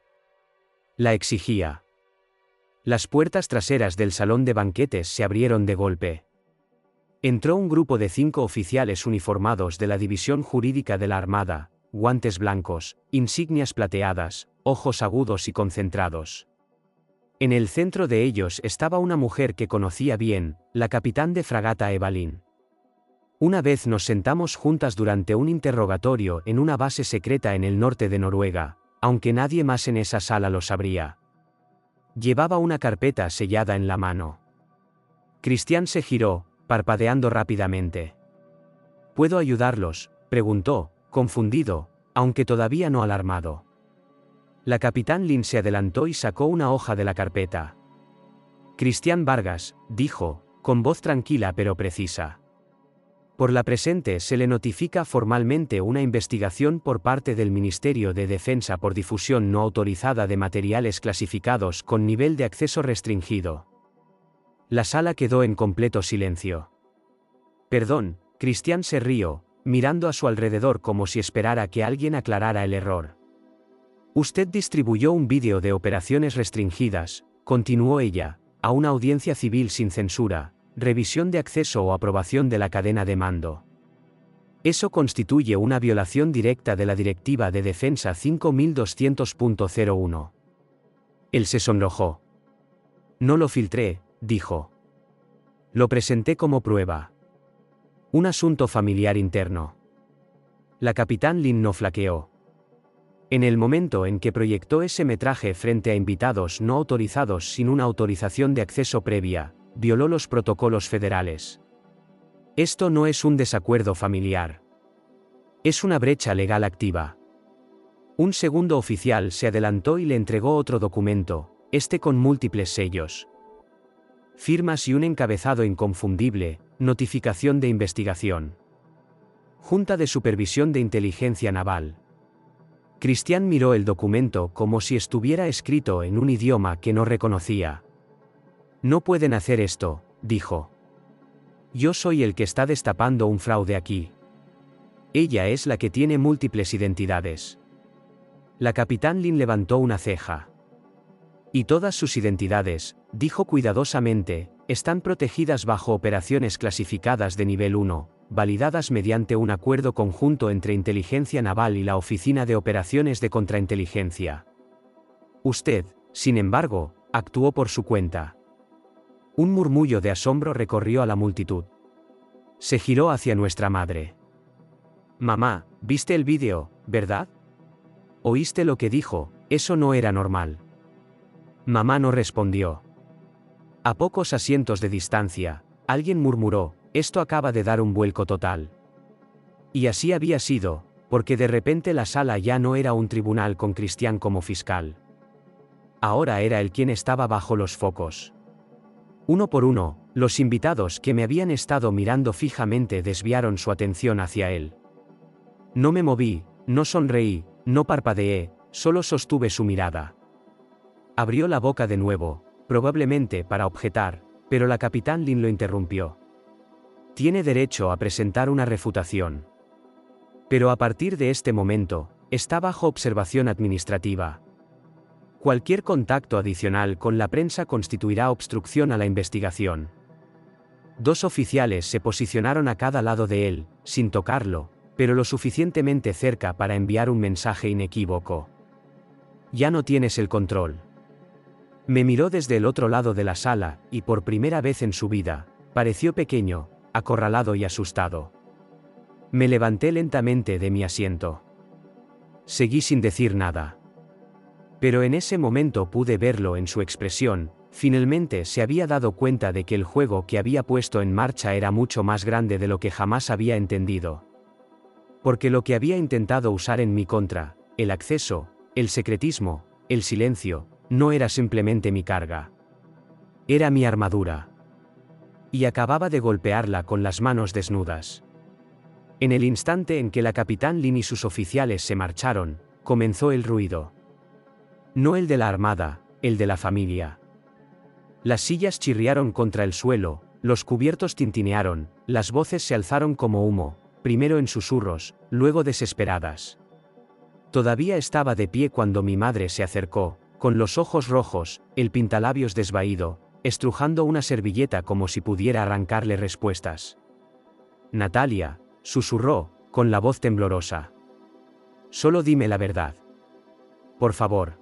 La exigía. Las puertas traseras del salón de banquetes se abrieron de golpe. Entró un grupo de 5 oficiales uniformados de la División Jurídica de la Armada, guantes blancos, insignias plateadas, ojos agudos y concentrados. En el centro de ellos estaba una mujer que conocía bien, la capitán de fragata Evalyn. Una vez nos sentamos juntas durante un interrogatorio en una base secreta en el norte de Noruega, aunque nadie más en esa sala lo sabría. Llevaba una carpeta sellada en la mano. Christian se giró, parpadeando rápidamente. ¿Puedo ayudarlos?, preguntó, confundido, aunque todavía no alarmado. La capitán Lynn se adelantó y sacó una hoja de la carpeta. Christian Vargas, dijo, con voz tranquila pero precisa. Por la presente se le notifica formalmente una investigación por parte del Ministerio de Defensa por difusión no autorizada de materiales clasificados con nivel de acceso restringido. La sala quedó en completo silencio. Perdón, Christian se rió, mirando a su alrededor como si esperara que alguien aclarara el error. Usted distribuyó un vídeo de operaciones restringidas, continuó ella, a una audiencia civil sin censura, revisión de acceso o aprobación de la cadena de mando. Eso constituye una violación directa de la Directiva de Defensa 5200.01. Él se sonrojó. No lo filtré, dijo. Lo presenté como prueba. Un asunto familiar interno. La capitán Lynn no flaqueó. En el momento en que proyectó ese metraje frente a invitados no autorizados sin una autorización de acceso previa, violó los protocolos federales. Esto no es un desacuerdo familiar. Es una brecha legal activa. Un segundo oficial se adelantó y le entregó otro documento, este con múltiples sellos. Firmas y un encabezado inconfundible, notificación de investigación. Junta de Supervisión de Inteligencia Naval. Christian miró el documento como si estuviera escrito en un idioma que no reconocía. No pueden hacer esto, dijo. Yo soy el que está destapando un fraude aquí. Ella es la que tiene múltiples identidades. La capitán Lynn levantó una ceja. Y todas sus identidades, dijo cuidadosamente, están protegidas bajo operaciones clasificadas de nivel 1, validadas mediante un acuerdo conjunto entre Inteligencia Naval y la Oficina de Operaciones de Contrainteligencia. Usted, sin embargo, actuó por su cuenta. Un murmullo de asombro recorrió a la multitud. Se giró hacia nuestra madre. Mamá, ¿viste el vídeo, verdad? ¿Oíste lo que dijo? Eso no era normal. Mamá no respondió. A pocos asientos de distancia, alguien murmuró, esto acaba de dar un vuelco total. Y así había sido, porque de repente la sala ya no era un tribunal con Christian como fiscal. Ahora era él quien estaba bajo los focos. Uno por uno, los invitados que me habían estado mirando fijamente desviaron su atención hacia él. No me moví, no sonreí, no parpadeé, solo sostuve su mirada. Abrió la boca de nuevo, probablemente para objetar, pero la capitán Lynn lo interrumpió. Tiene derecho a presentar una refutación. Pero a partir de este momento, está bajo observación administrativa. Cualquier contacto adicional con la prensa constituirá obstrucción a la investigación. 2 oficiales se posicionaron a cada lado de él, sin tocarlo, pero lo suficientemente cerca para enviar un mensaje inequívoco. Ya no tienes el control. Me miró desde el otro lado de la sala, y por primera vez en su vida, pareció pequeño, acorralado y asustado. Me levanté lentamente de mi asiento. Seguí sin decir nada. Pero en ese momento pude verlo en su expresión, finalmente se había dado cuenta de que el juego que había puesto en marcha era mucho más grande de lo que jamás había entendido. Porque lo que había intentado usar en mi contra, el acceso, el secretismo, el silencio, no era simplemente mi carga. Era mi armadura. Y acababa de golpearla con las manos desnudas. En el instante en que la capitán Lynn y sus oficiales se marcharon, comenzó el ruido. No el de la armada, el de la familia. Las sillas chirriaron contra el suelo, los cubiertos tintinearon, las voces se alzaron como humo, primero en susurros, luego desesperadas. Todavía estaba de pie cuando mi madre se acercó, con los ojos rojos, el pintalabios desvaído, estrujando una servilleta como si pudiera arrancarle respuestas. Natalia, susurró, con la voz temblorosa. Solo dime la verdad. Por favor.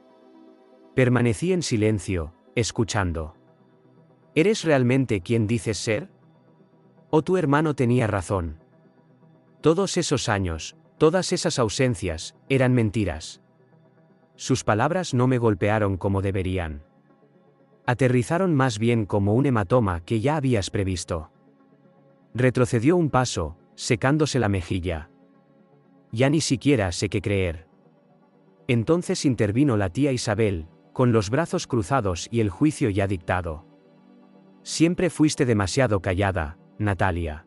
Permanecí en silencio, escuchando. ¿Eres realmente quien dices ser? ¿O tu hermano tenía razón? Todos esos años, todas esas ausencias, eran mentiras. Sus palabras no me golpearon como deberían. Aterrizaron más bien como un hematoma que ya habías previsto. Retrocedió un paso, secándose la mejilla. Ya ni siquiera sé qué creer. Entonces intervino la tía Isabel, con los brazos cruzados y el juicio ya dictado. Siempre fuiste demasiado callada, Natalia.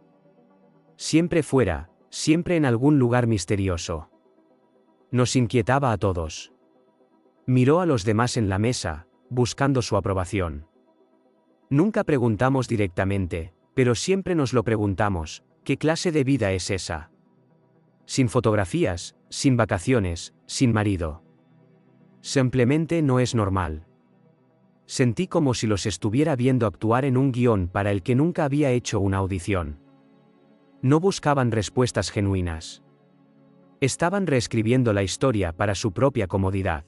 Siempre fuera, siempre en algún lugar misterioso. Nos inquietaba a todos. Miró a los demás en la mesa, buscando su aprobación. Nunca preguntamos directamente, pero siempre nos lo preguntamos, ¿qué clase de vida es esa? Sin fotografías, sin vacaciones, sin marido. Simplemente no es normal. Sentí como si los estuviera viendo actuar en un guión para el que nunca había hecho una audición. No buscaban respuestas genuinas. Estaban reescribiendo la historia para su propia comodidad.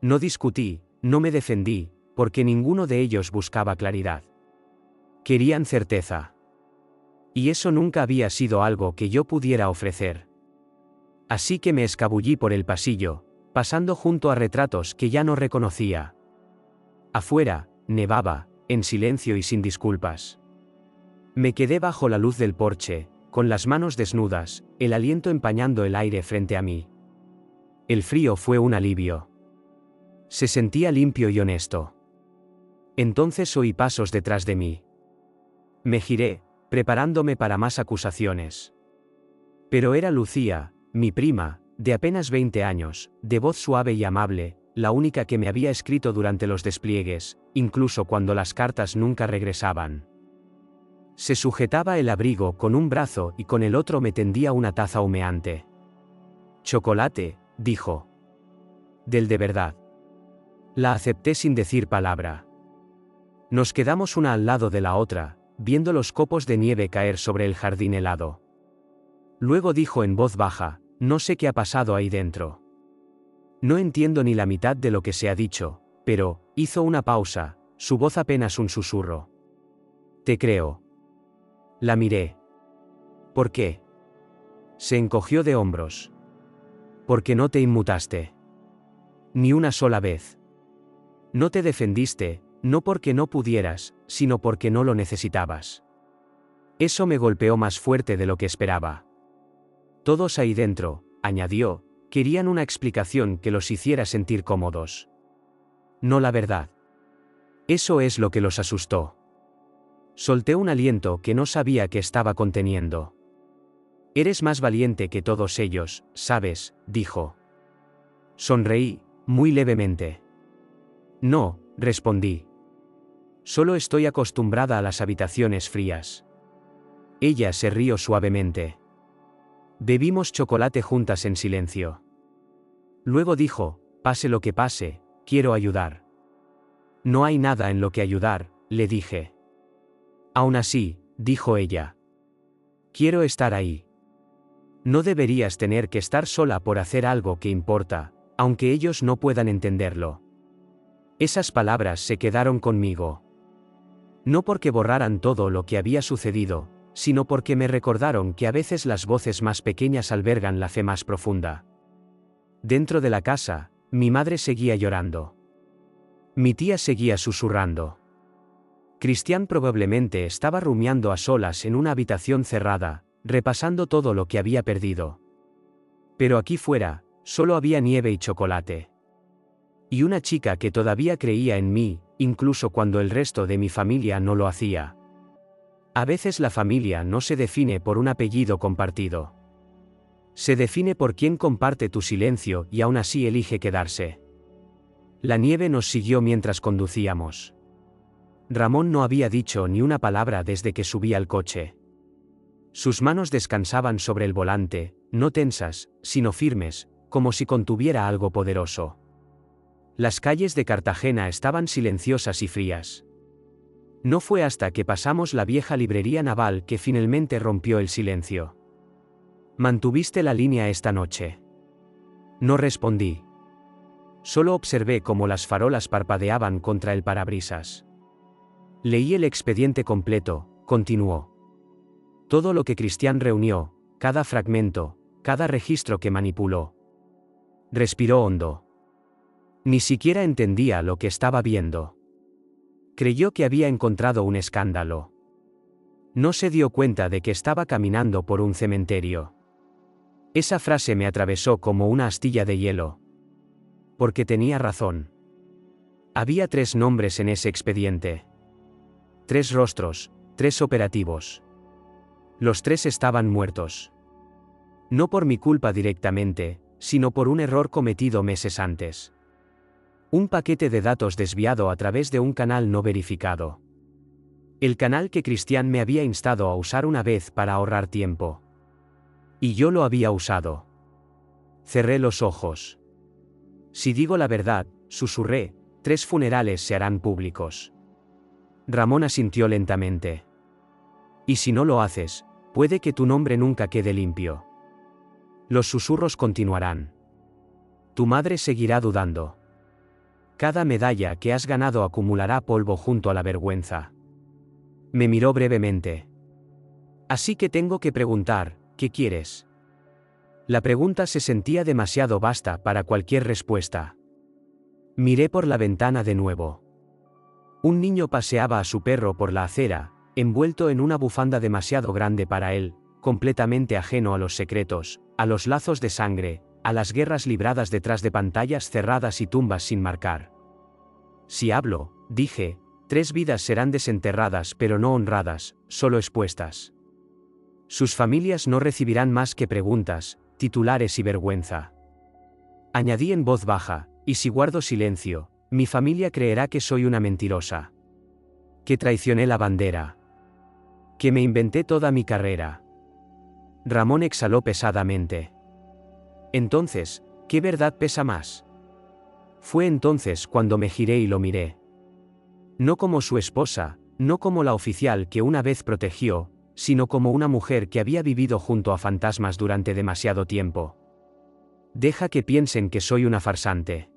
No discutí, no me defendí, porque ninguno de ellos buscaba claridad. Querían certeza. Y eso nunca había sido algo que yo pudiera ofrecer. Así que me escabullí por el pasillo, pasando junto a retratos que ya no reconocía. Afuera, nevaba, en silencio y sin disculpas. Me quedé bajo la luz del porche, con las manos desnudas, el aliento empañando el aire frente a mí. El frío fue un alivio. Se sentía limpio y honesto. Entonces oí pasos detrás de mí. Me giré, preparándome para más acusaciones. Pero era Lucía, mi prima, de apenas 20 años, de voz suave y amable, la única que me había escrito durante los despliegues, incluso cuando las cartas nunca regresaban. Se sujetaba el abrigo con un brazo y con el otro me tendía una taza humeante. Chocolate, dijo. Del de verdad. La acepté sin decir palabra. Nos quedamos una al lado de la otra, viendo los copos de nieve caer sobre el jardín helado. Luego dijo en voz baja, no sé qué ha pasado ahí dentro. No entiendo ni la mitad de lo que se ha dicho, pero, hizo una pausa, su voz apenas un susurro. Te creo. La miré. ¿Por qué? Se encogió de hombros. Porque no te inmutaste. Ni una sola vez. No te defendiste, no porque no pudieras, sino porque no lo necesitabas. Eso me golpeó más fuerte de lo que esperaba. Todos ahí dentro, añadió, querían una explicación que los hiciera sentir cómodos. No la verdad. Eso es lo que los asustó. Solté un aliento que no sabía que estaba conteniendo. Eres más valiente que todos ellos, ¿sabes?, dijo. Sonreí, muy levemente. No, respondí. Solo estoy acostumbrada a las habitaciones frías. Ella se rió suavemente. Bebimos chocolate juntas en silencio. Luego dijo, pase lo que pase, quiero ayudar. No hay nada en lo que ayudar, le dije. Aún así, dijo ella. Quiero estar ahí. No deberías tener que estar sola por hacer algo que importa, aunque ellos no puedan entenderlo. Esas palabras se quedaron conmigo. No porque borraran todo lo que había sucedido, sino porque me recordaron que a veces las voces más pequeñas albergan la fe más profunda. Dentro de la casa, mi madre seguía llorando. Mi tía seguía susurrando. Cristian probablemente estaba rumiando a solas en una habitación cerrada, repasando todo lo que había perdido. Pero aquí fuera, solo había nieve y chocolate. Y una chica que todavía creía en mí, incluso cuando el resto de mi familia no lo hacía. A veces la familia no se define por un apellido compartido. Se define por quién comparte tu silencio y aún así elige quedarse. La nieve nos siguió mientras conducíamos. Ramón no había dicho ni una palabra desde que subí al coche. Sus manos descansaban sobre el volante, no tensas, sino firmes, como si contuviera algo poderoso. Las calles de Cartagena estaban silenciosas y frías. No fue hasta que pasamos la vieja librería naval que finalmente rompió el silencio. ¿Mantuviste la línea esta noche? No respondí. Solo observé cómo las farolas parpadeaban contra el parabrisas. Leí el expediente completo, continuó. Todo lo que Cristian reunió, cada fragmento, cada registro que manipuló. Respiró hondo. Ni siquiera entendía lo que estaba viendo. Creyó que había encontrado un escándalo. No se dio cuenta de que estaba caminando por un cementerio. Esa frase me atravesó como una astilla de hielo. Porque tenía razón. Había 3 nombres en ese expediente. 3 rostros, 3 operativos. Los 3 estaban muertos. No por mi culpa directamente, sino por un error cometido meses antes. Un paquete de datos desviado a través de un canal no verificado. El canal que Cristian me había instado a usar una vez para ahorrar tiempo. Y yo lo había usado. Cerré los ojos. Si digo la verdad, susurré, 3 funerales se harán públicos. Ramón asintió lentamente. Y si no lo haces, puede que tu nombre nunca quede limpio. Los susurros continuarán. Tu madre seguirá dudando. Cada medalla que has ganado acumulará polvo junto a la vergüenza. Me miró brevemente. Así que tengo que preguntar, ¿qué quieres? La pregunta se sentía demasiado vasta para cualquier respuesta. Miré por la ventana de nuevo. Un niño paseaba a su perro por la acera, envuelto en una bufanda demasiado grande para él, completamente ajeno a los secretos, a los lazos de sangre, a las guerras libradas detrás de pantallas cerradas y tumbas sin marcar. Si hablo, dije, 3 vidas serán desenterradas pero no honradas, solo expuestas. Sus familias no recibirán más que preguntas, titulares y vergüenza. Añadí en voz baja, y si guardo silencio, mi familia creerá que soy una mentirosa. Que traicioné la bandera. Que me inventé toda mi carrera. Ramón exhaló pesadamente. Entonces, ¿qué verdad pesa más? Fue entonces cuando me giré y lo miré. No como su esposa, no como la oficial que una vez protegió, sino como una mujer que había vivido junto a fantasmas durante demasiado tiempo. Deja que piensen que soy una farsante.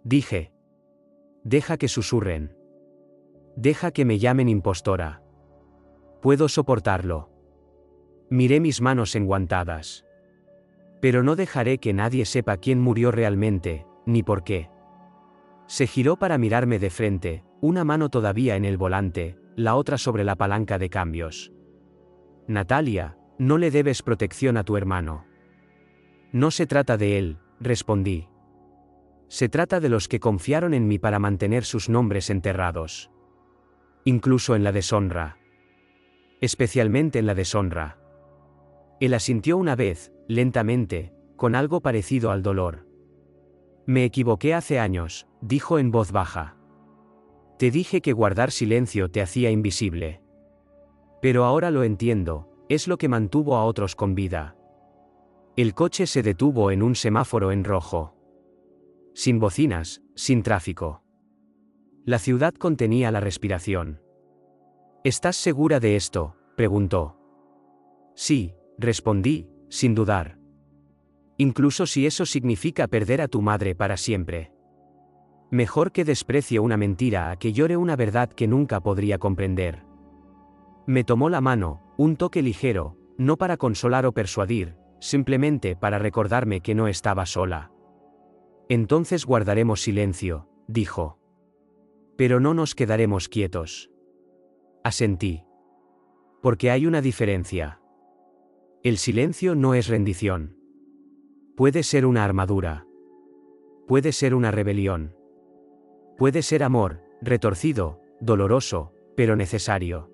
Dije. Deja que susurren. Deja que me llamen impostora. Puedo soportarlo. Miré mis manos enguantadas. Pero no dejaré que nadie sepa quién murió realmente, ni por qué. Se giró para mirarme de frente, una mano todavía en el volante, la otra sobre la palanca de cambios. Natalia, no le debes protección a tu hermano. No se trata de él, respondí. Se trata de los que confiaron en mí para mantener sus nombres enterrados. Incluso en la deshonra. Especialmente en la deshonra. Él asintió una vez, lentamente, con algo parecido al dolor. Me equivoqué hace años, dijo en voz baja. Te dije que guardar silencio te hacía invisible. Pero ahora lo entiendo, es lo que mantuvo a otros con vida. El coche se detuvo en un semáforo en rojo. Sin bocinas, sin tráfico. La ciudad contenía la respiración. ¿Estás segura de esto?, preguntó. Sí, respondí, sin dudar. Incluso si eso significa perder a tu madre para siempre. Mejor que desprecie una mentira a que llore una verdad que nunca podría comprender. Me tomó la mano, un toque ligero, no para consolar o persuadir, simplemente para recordarme que no estaba sola. Entonces guardaremos silencio, dijo. Pero no nos quedaremos quietos. Asentí. Porque hay una diferencia. El silencio no es rendición. Puede ser una armadura. Puede ser una rebelión. Puede ser amor, retorcido, doloroso, pero necesario.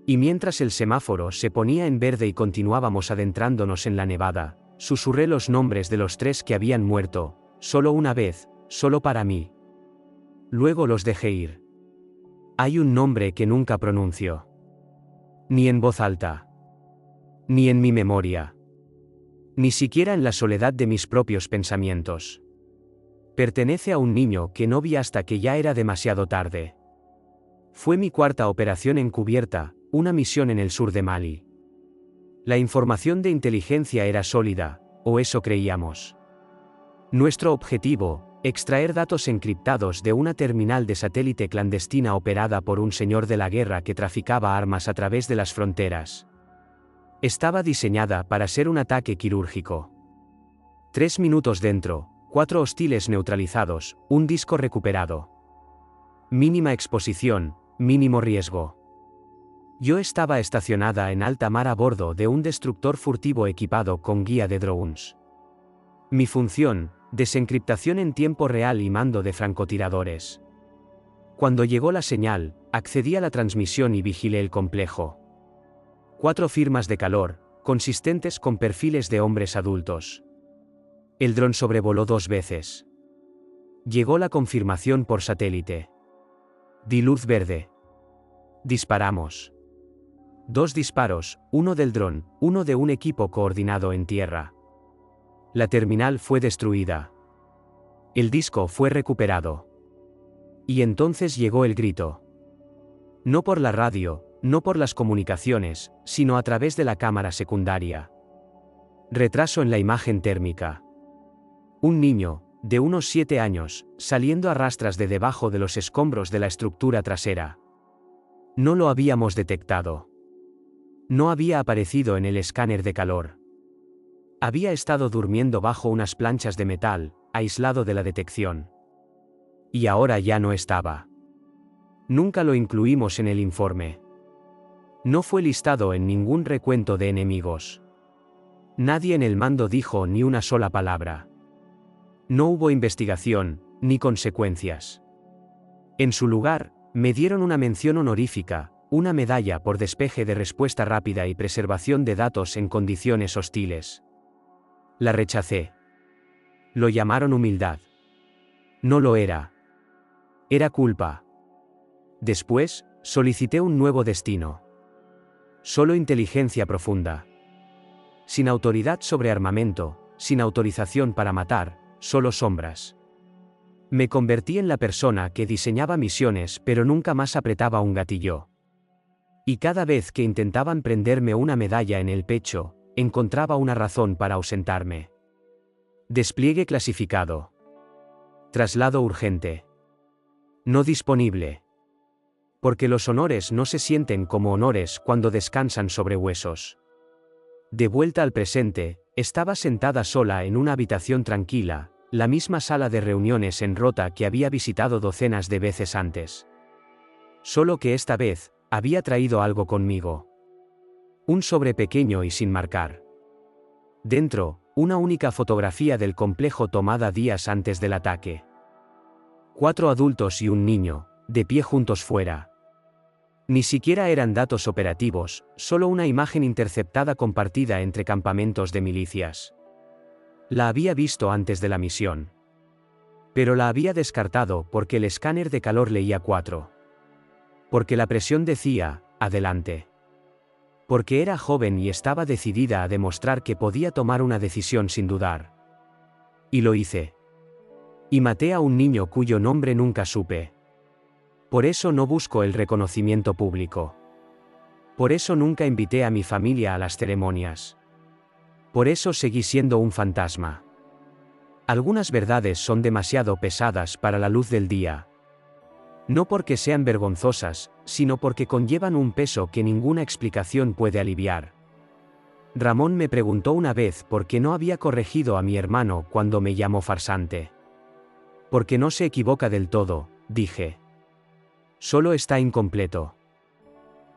Y mientras el semáforo se ponía en verde y continuábamos adentrándonos en la nevada, susurré los nombres de los 3 que habían muerto, solo una vez, solo para mí. Luego los dejé ir. Hay un nombre que nunca pronuncio. Ni en voz alta. Ni en mi memoria. Ni siquiera en la soledad de mis propios pensamientos. Pertenece a un niño que no vi hasta que ya era demasiado tarde. Fue mi cuarta operación encubierta, una misión en el sur de Mali. La información de inteligencia era sólida, o eso creíamos. Nuestro objetivo, extraer datos encriptados de una terminal de satélite clandestina operada por un señor de la guerra que traficaba armas a través de las fronteras. Estaba diseñada para ser un ataque quirúrgico. 3 minutos dentro, 4 hostiles neutralizados, un disco recuperado. Mínima exposición, mínimo riesgo. Yo estaba estacionada en alta mar a bordo de un destructor furtivo equipado con guía de drones. Mi función, desencriptación en tiempo real y mando de francotiradores. Cuando llegó la señal, accedí a la transmisión y vigilé el complejo. 4 firmas de calor, consistentes con perfiles de hombres adultos. El dron sobrevoló 2 veces. Llegó la confirmación por satélite. Di luz verde. Disparamos. 2 disparos, uno del dron, uno de un equipo coordinado en tierra. La terminal fue destruida. El disco fue recuperado. Y entonces llegó el grito. No por la radio, no por las comunicaciones, sino a través de la cámara secundaria. Retraso en la imagen térmica. Un niño, de unos 7 años, saliendo a rastras de debajo de los escombros de la estructura trasera. No lo habíamos detectado. No había aparecido en el escáner de calor. Había estado durmiendo bajo unas planchas de metal, aislado de la detección. Y ahora ya no estaba. Nunca lo incluimos en el informe. No fue listado en ningún recuento de enemigos. Nadie en el mando dijo ni una sola palabra. No hubo investigación, ni consecuencias. En su lugar, me dieron una mención honorífica, una medalla por despeje de respuesta rápida y preservación de datos en condiciones hostiles. La rechacé. Lo llamaron humildad. No lo era. Era culpa. Después, solicité un nuevo destino. Solo inteligencia profunda. Sin autoridad sobre armamento, sin autorización para matar, solo sombras. Me convertí en la persona que diseñaba misiones pero nunca más apretaba un gatillo. Y cada vez que intentaban prenderme una medalla en el pecho, encontraba una razón para ausentarme. Despliegue clasificado. Traslado urgente. No disponible. Porque los honores no se sienten como honores cuando descansan sobre huesos. De vuelta al presente, estaba sentada sola en una habitación tranquila, la misma sala de reuniones en Rota que había visitado docenas de veces antes. Solo que esta vez, había traído algo conmigo. Un sobre pequeño y sin marcar. Dentro, una única fotografía del complejo tomada días antes del ataque. 4 adultos y un niño, de pie juntos fuera. Ni siquiera eran datos operativos, solo una imagen interceptada compartida entre campamentos de milicias. La había visto antes de la misión. Pero la había descartado porque el escáner de calor leía 4. Porque la presión decía, adelante. Porque era joven y estaba decidida a demostrar que podía tomar una decisión sin dudar. Y lo hice. Y maté a un niño cuyo nombre nunca supe. Por eso no busco el reconocimiento público. Por eso nunca invité a mi familia a las ceremonias. Por eso seguí siendo un fantasma. Algunas verdades son demasiado pesadas para la luz del día. No porque sean vergonzosas, sino porque conllevan un peso que ninguna explicación puede aliviar. Ramón me preguntó una vez por qué no había corregido a mi hermano cuando me llamó farsante. Porque no se equivoca del todo, dije. Solo está incompleto.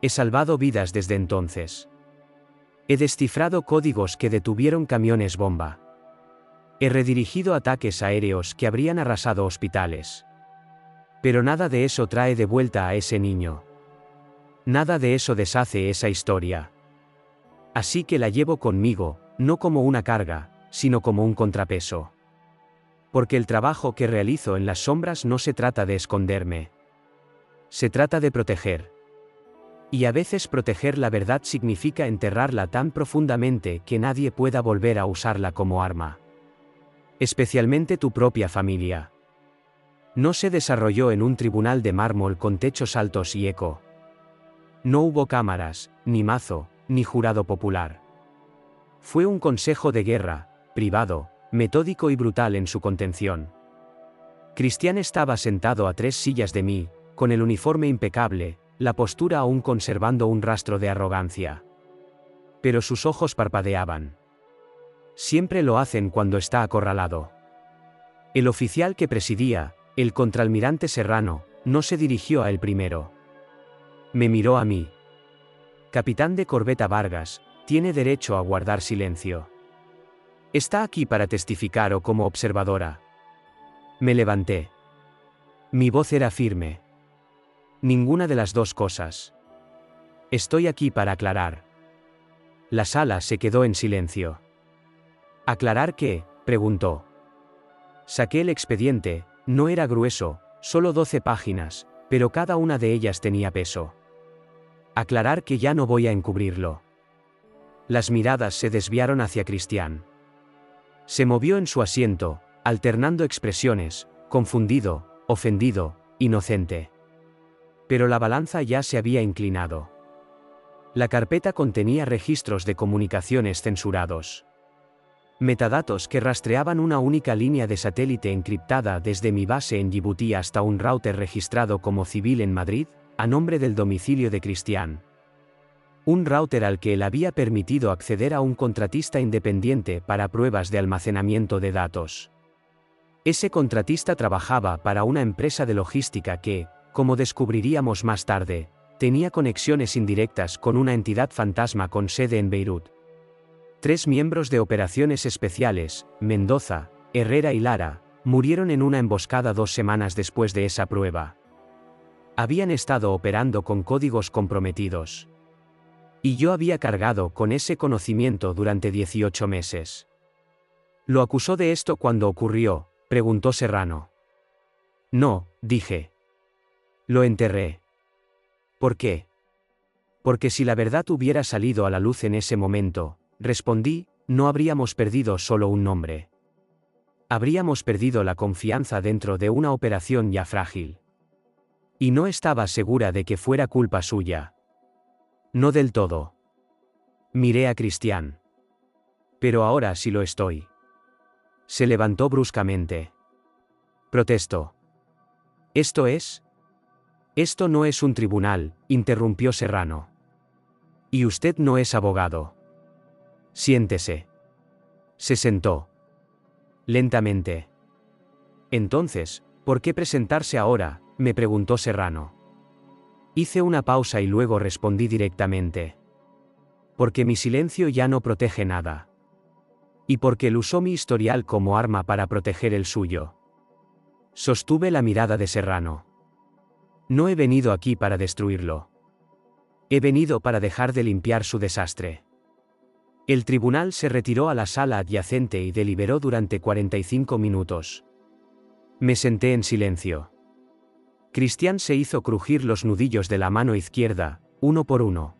He salvado vidas desde entonces. He descifrado códigos que detuvieron camiones bomba. He redirigido ataques aéreos que habrían arrasado hospitales. Pero nada de eso trae de vuelta a ese niño. Nada de eso deshace esa historia. Así que la llevo conmigo, no como una carga, sino como un contrapeso. Porque el trabajo que realizo en las sombras no se trata de esconderme. Se trata de proteger. Y a veces proteger la verdad significa enterrarla tan profundamente que nadie pueda volver a usarla como arma. Especialmente tu propia familia. No se desarrolló en un tribunal de mármol con techos altos y eco. No hubo cámaras, ni mazo, ni jurado popular. Fue un consejo de guerra, privado, metódico y brutal en su contención. Cristián estaba sentado a 3 sillas de mí, con el uniforme impecable, la postura aún conservando un rastro de arrogancia. Pero sus ojos parpadeaban. Siempre lo hacen cuando está acorralado. El oficial que presidía, el contraalmirante Serrano, no se dirigió a él primero. Me miró a mí. Capitán de corbeta Vargas, tiene derecho a guardar silencio. ¿Está aquí para testificar o como observadora? Me levanté. Mi voz era firme. Ninguna de las dos cosas. Estoy aquí para aclarar. La sala se quedó en silencio. ¿Aclarar qué?, preguntó. Saqué el expediente, no era grueso, solo 12 páginas, pero cada una de ellas tenía peso. Aclarar que ya no voy a encubrirlo. Las miradas se desviaron hacia Cristián. Se movió en su asiento, alternando expresiones, confundido, ofendido, inocente. Pero la balanza ya se había inclinado. La carpeta contenía registros de comunicaciones censurados. Metadatos que rastreaban una única línea de satélite encriptada desde mi base en Djibouti hasta un router registrado como civil en Madrid, a nombre del domicilio de Cristián. Un router al que él había permitido acceder a un contratista independiente para pruebas de almacenamiento de datos. Ese contratista trabajaba para una empresa de logística que, como descubriríamos más tarde, tenía conexiones indirectas con una entidad fantasma con sede en Beirut. 3 miembros de operaciones especiales, Mendoza, Herrera y Lara, murieron en una emboscada 2 semanas después de esa prueba. Habían estado operando con códigos comprometidos. Y yo había cargado con ese conocimiento durante 18 meses. ¿Lo acusó de esto cuando ocurrió?, preguntó Serrano. No, dije. Lo enterré. ¿Por qué? Porque si la verdad hubiera salido a la luz en ese momento, respondí, no habríamos perdido solo un nombre. Habríamos perdido la confianza dentro de una operación ya frágil. Y no estaba segura de que fuera culpa suya. No del todo. Miré a Cristián. Pero ahora sí lo estoy. Se levantó bruscamente. Protestó. ¿Esto es? Esto no es un tribunal, interrumpió Serrano. Y usted no es abogado. Siéntese. Se sentó. Lentamente. Entonces, ¿por qué presentarse ahora?, me preguntó Serrano. Hice una pausa y luego respondí directamente. Porque mi silencio ya no protege nada. Y porque él usó mi historial como arma para proteger el suyo. Sostuve la mirada de Serrano. No he venido aquí para destruirlo. He venido para dejar de limpiar su desastre. El tribunal se retiró a la sala adyacente y deliberó durante 45 minutos. Me senté en silencio. Cristián se hizo crujir los nudillos de la mano izquierda, uno por uno.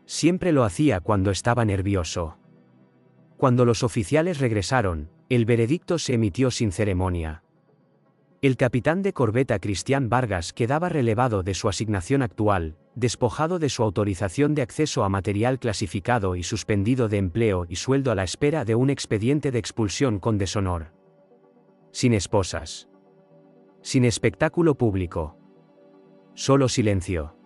Siempre lo hacía cuando estaba nervioso. Cuando los oficiales regresaron, el veredicto se emitió sin ceremonia. El capitán de corbeta Cristián Vargas quedaba relevado de su asignación actual, despojado de su autorización de acceso a material clasificado y suspendido de empleo y sueldo a la espera de un expediente de expulsión con deshonor. Sin esposas. Sin espectáculo público. Solo silencio.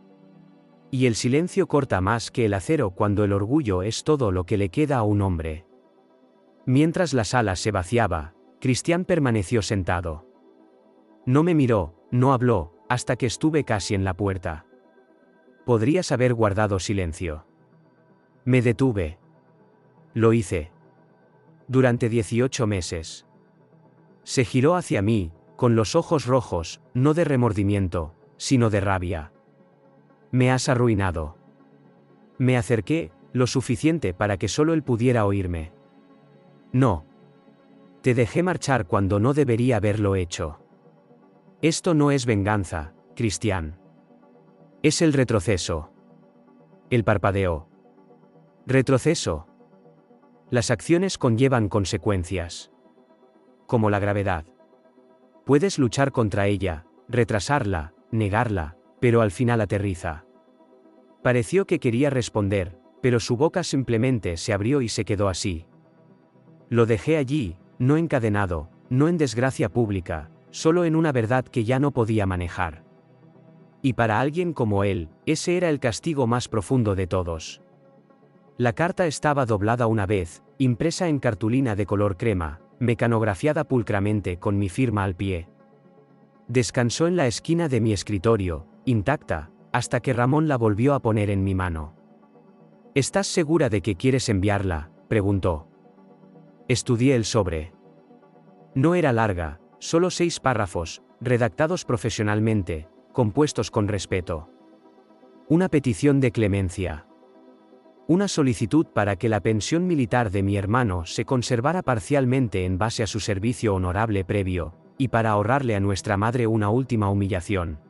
Y el silencio corta más que el acero cuando el orgullo es todo lo que le queda a un hombre. Mientras la sala se vaciaba, Cristián permaneció sentado. No me miró, no habló, hasta que estuve casi en la puerta. Podrías haber guardado silencio. Me detuve. Lo hice. Durante 18 meses. Se giró hacia mí, con los ojos rojos, no de remordimiento, sino de rabia. Me has arruinado. Me acerqué, lo suficiente para que solo él pudiera oírme. No. Te dejé marchar cuando no debería haberlo hecho. Esto no es venganza, Cristián. Es el retroceso. Él parpadeó. Retroceso. Las acciones conllevan consecuencias. Como la gravedad. Puedes luchar contra ella, retrasarla, negarla, pero al final aterriza. Pareció que quería responder, pero su boca simplemente se abrió y se quedó así. Lo dejé allí, no encadenado, no en desgracia pública, solo en una verdad que ya no podía manejar. Y para alguien como él, ese era el castigo más profundo de todos. La carta estaba doblada una vez, impresa en cartulina de color crema, mecanografiada pulcramente con mi firma al pie. Descansó en la esquina de mi escritorio, intacta, hasta que Ramón la volvió a poner en mi mano. ¿Estás segura de que quieres enviarla?, preguntó. Estudié el sobre. No era larga, solo 6 párrafos, redactados profesionalmente, compuestos con respeto. Una petición de clemencia. Una solicitud para que la pensión militar de mi hermano se conservara parcialmente en base a su servicio honorable previo, y para ahorrarle a nuestra madre una última humillación.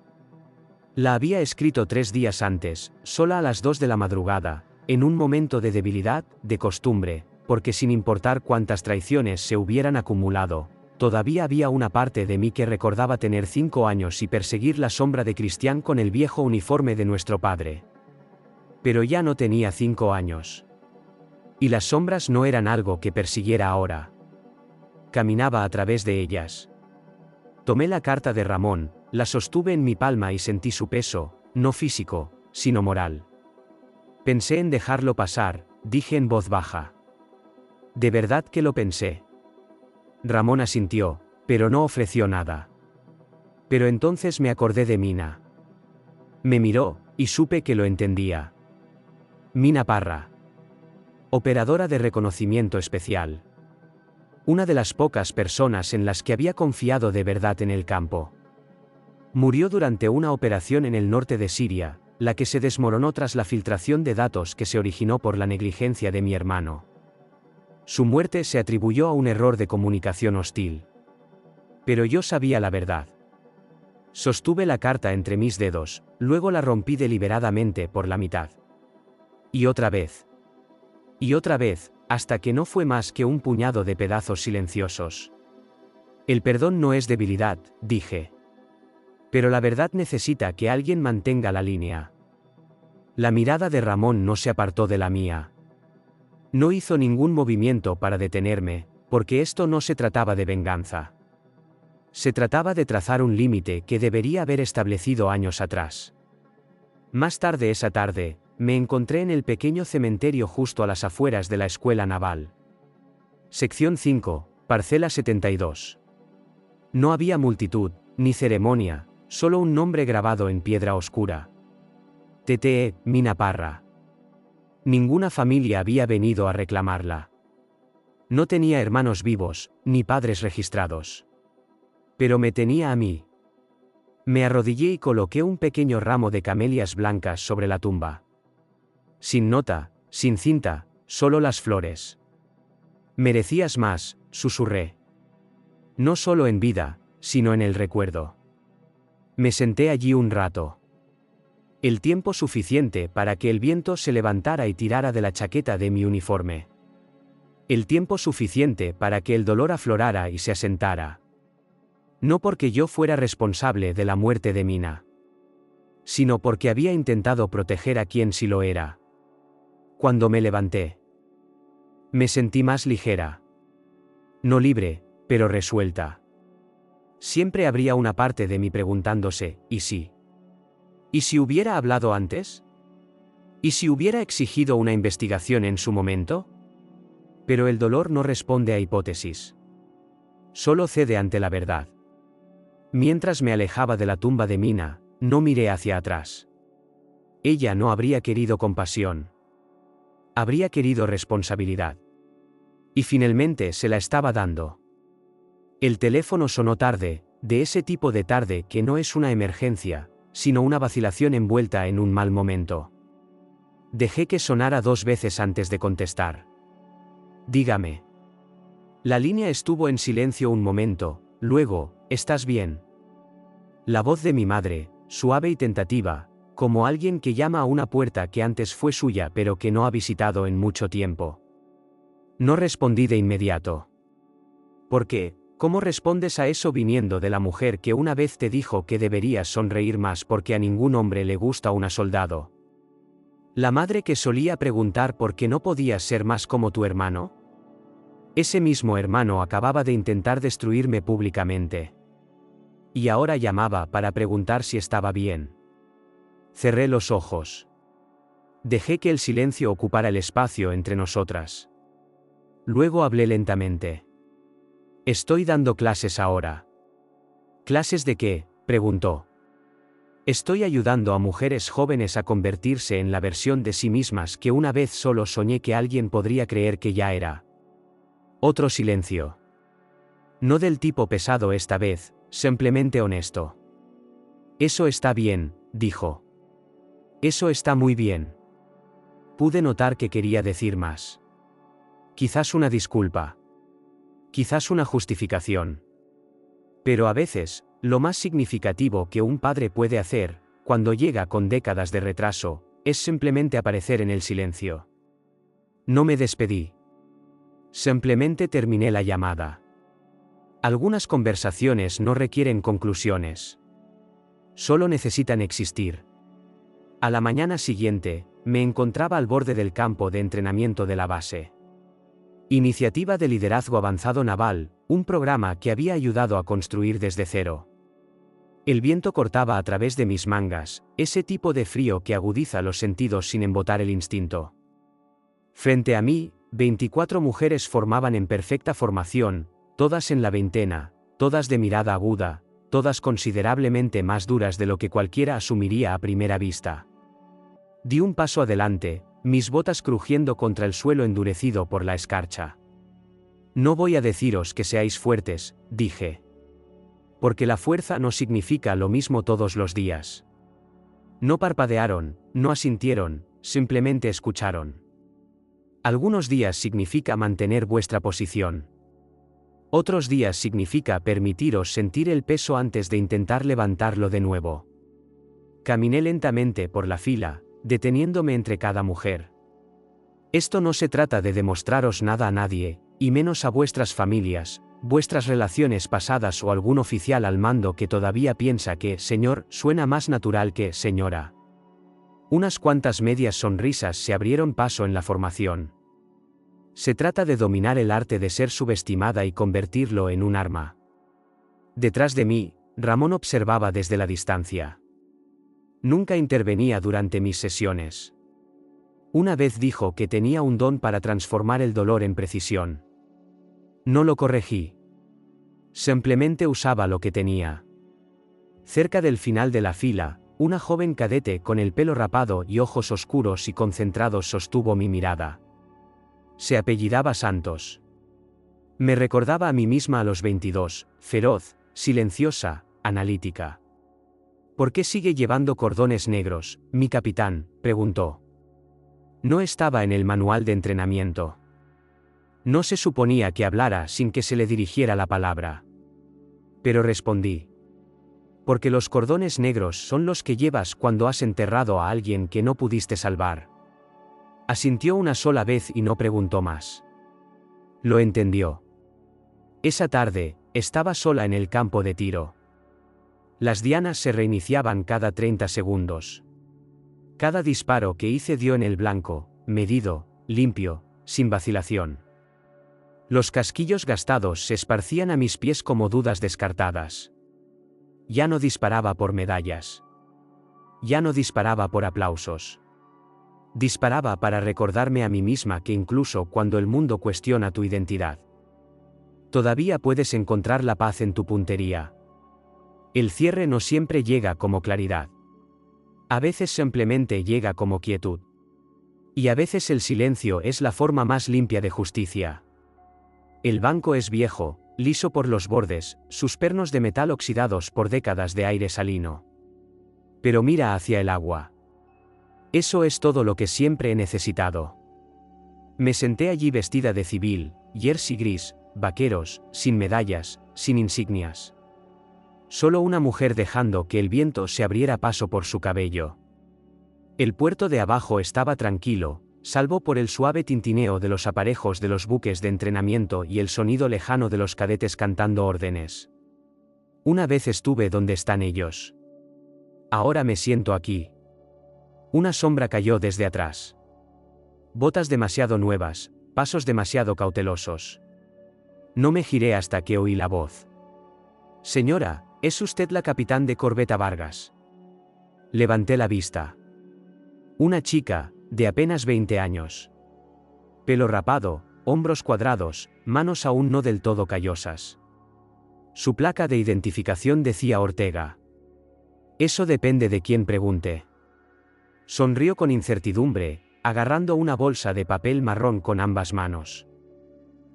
La había escrito 3 días antes, sola a las 2 de la madrugada, en un momento de debilidad, de costumbre, porque sin importar cuántas traiciones se hubieran acumulado, todavía había una parte de mí que recordaba tener 5 años y perseguir la sombra de Cristián con el viejo uniforme de nuestro padre. Pero ya no tenía 5 años. Y las sombras no eran algo que persiguiera ahora. Caminaba a través de ellas. Tomé la carta de Ramón, la sostuve en mi palma y sentí su peso, no físico, sino moral. Pensé en dejarlo pasar, dije en voz baja. De verdad que lo pensé. Ramón asintió, pero no ofreció nada. Pero entonces me acordé de Mina. Me miró, y supe que lo entendía. Mina Parra. Operadora de reconocimiento especial. Una de las pocas personas en las que había confiado de verdad en el campo. Murió durante una operación en el norte de Siria, la que se desmoronó tras la filtración de datos que se originó por la negligencia de mi hermano. Su muerte se atribuyó a un error de comunicación hostil. Pero yo sabía la verdad. Sostuve la carta entre mis dedos, luego la rompí deliberadamente por la mitad. Y otra vez. Y otra vez, hasta que no fue más que un puñado de pedazos silenciosos. El perdón no es debilidad, dije. Pero la verdad necesita que alguien mantenga la línea. La mirada de Ramón no se apartó de la mía. No hizo ningún movimiento para detenerme, porque esto no se trataba de venganza. Se trataba de trazar un límite que debería haber establecido años atrás. Más tarde esa tarde, me encontré en el pequeño cementerio justo a las afueras de la escuela naval. Sección 5, parcela 72. No había multitud, ni ceremonia, solo un nombre grabado en piedra oscura. TTE, Mina Parra. Ninguna familia había venido a reclamarla. No tenía hermanos vivos, ni padres registrados. Pero me tenía a mí. Me arrodillé y coloqué un pequeño ramo de camelias blancas sobre la tumba. Sin nota, sin cinta, solo las flores. Merecías más, susurré. No solo en vida, sino en el recuerdo. Me senté allí un rato. El tiempo suficiente para que el viento se levantara y tirara de la chaqueta de mi uniforme. El tiempo suficiente para que el dolor aflorara y se asentara. No porque yo fuera responsable de la muerte de Mina, sino porque había intentado proteger a quien sí lo era. Cuando me levanté, me sentí más ligera. No libre, pero resuelta. Siempre habría una parte de mí preguntándose, ¿y si? ¿Y si hubiera hablado antes? ¿Y si hubiera exigido una investigación en su momento? Pero el dolor no responde a hipótesis. Solo cede ante la verdad. Mientras me alejaba de la tumba de Mina, no miré hacia atrás. Ella no habría querido compasión. Habría querido responsabilidad. Y finalmente se la estaba dando. El teléfono sonó tarde, de ese tipo de tarde que no es una emergencia, sino una vacilación envuelta en un mal momento. Dejé que sonara 2 veces antes de contestar. Dígame. La línea estuvo en silencio un momento, luego, ¿estás bien? La voz de mi madre, suave y tentativa, como alguien que llama a una puerta que antes fue suya pero que no ha visitado en mucho tiempo. No respondí de inmediato. ¿Por qué? ¿Cómo respondes a eso viniendo de la mujer que una vez te dijo que deberías sonreír más porque a ningún hombre le gusta una soldado? ¿La madre que solía preguntar por qué no podías ser más como tu hermano? Ese mismo hermano acababa de intentar destruirme públicamente. Y ahora llamaba para preguntar si estaba bien. Cerré los ojos. Dejé que el silencio ocupara el espacio entre nosotras. Luego hablé lentamente. Estoy dando clases ahora. ¿Clases de qué?, preguntó. Estoy ayudando a mujeres jóvenes a convertirse en la versión de sí mismas que una vez solo soñé que alguien podría creer que ya era. Otro silencio. No del tipo pesado esta vez, simplemente honesto. Eso está bien, dijo. Eso está muy bien. Pude notar que quería decir más. Quizás una disculpa. Quizás una justificación. Pero a veces, lo más significativo que un padre puede hacer, cuando llega con décadas de retraso, es simplemente aparecer en el silencio. No me despedí. Simplemente terminé la llamada. Algunas conversaciones no requieren conclusiones. Solo necesitan existir. A la mañana siguiente, me encontraba al borde del campo de entrenamiento de la base. Iniciativa de Liderazgo Avanzado Naval, un programa que había ayudado a construir desde cero. El viento cortaba a través de mis mangas, ese tipo de frío que agudiza los sentidos sin embotar el instinto. Frente a mí, 24 mujeres formaban en perfecta formación, todas en la veintena, todas de mirada aguda, todas considerablemente más duras de lo que cualquiera asumiría a primera vista. Di un paso adelante, mis botas crujiendo contra el suelo endurecido por la escarcha. No voy a deciros que seáis fuertes, dije. Porque la fuerza no significa lo mismo todos los días. No parpadearon, no asintieron, simplemente escucharon. Algunos días significa mantener vuestra posición. Otros días significa permitiros sentir el peso antes de intentar levantarlo de nuevo. Caminé lentamente por la fila, deteniéndome entre cada mujer. Esto no se trata de demostraros nada a nadie, y menos a vuestras familias, vuestras relaciones pasadas o algún oficial al mando que todavía piensa que «señor» suena más natural que «señora». Unas cuantas medias sonrisas se abrieron paso en la formación. Se trata de dominar el arte de ser subestimada y convertirlo en un arma. Detrás de mí, Ramón observaba desde la distancia. Nunca intervenía durante mis sesiones. Una vez dijo que tenía un don para transformar el dolor en precisión. No lo corregí. Simplemente usaba lo que tenía. Cerca del final de la fila, una joven cadete con el pelo rapado y ojos oscuros y concentrados sostuvo mi mirada. Se apellidaba Santos. Me recordaba a mí misma a los 22, feroz, silenciosa, analítica. ¿Por qué sigue llevando cordones negros, mi capitán?, preguntó. No estaba en el manual de entrenamiento. No se suponía que hablara sin que se le dirigiera la palabra. Pero respondí. Porque los cordones negros son los que llevas cuando has enterrado a alguien que no pudiste salvar. Asintió una sola vez y no preguntó más. Lo entendió. Esa tarde, estaba sola en el campo de tiro. Las dianas se reiniciaban cada 30 segundos. Cada disparo que hice dio en el blanco, medido, limpio, sin vacilación. Los casquillos gastados se esparcían a mis pies como dudas descartadas. Ya no disparaba por medallas. Ya no disparaba por aplausos. Disparaba para recordarme a mí misma que incluso cuando el mundo cuestiona tu identidad, todavía puedes encontrar la paz en tu puntería. El cierre no siempre llega como claridad. A veces simplemente llega como quietud. Y a veces el silencio es la forma más limpia de justicia. El banco es viejo, liso por los bordes, sus pernos de metal oxidados por décadas de aire salino. Pero mira hacia el agua. Eso es todo lo que siempre he necesitado. Me senté allí vestida de civil, jersey gris, vaqueros, sin medallas, sin insignias. Solo una mujer dejando que el viento se abriera paso por su cabello. El puerto de abajo estaba tranquilo, salvo por el suave tintineo de los aparejos de los buques de entrenamiento y el sonido lejano de los cadetes cantando órdenes. Una vez estuve donde están ellos. Ahora me siento aquí. Una sombra cayó desde atrás. Botas demasiado nuevas, pasos demasiado cautelosos. No me giré hasta que oí la voz. Señora, ¿es usted la capitán de corbeta Vargas? Levanté la vista. Una chica, de apenas 20 años. Pelo rapado, hombros cuadrados, manos aún no del todo callosas. Su placa de identificación decía Ortega. Eso depende de quién pregunte. Sonrió con incertidumbre, agarrando una bolsa de papel marrón con ambas manos.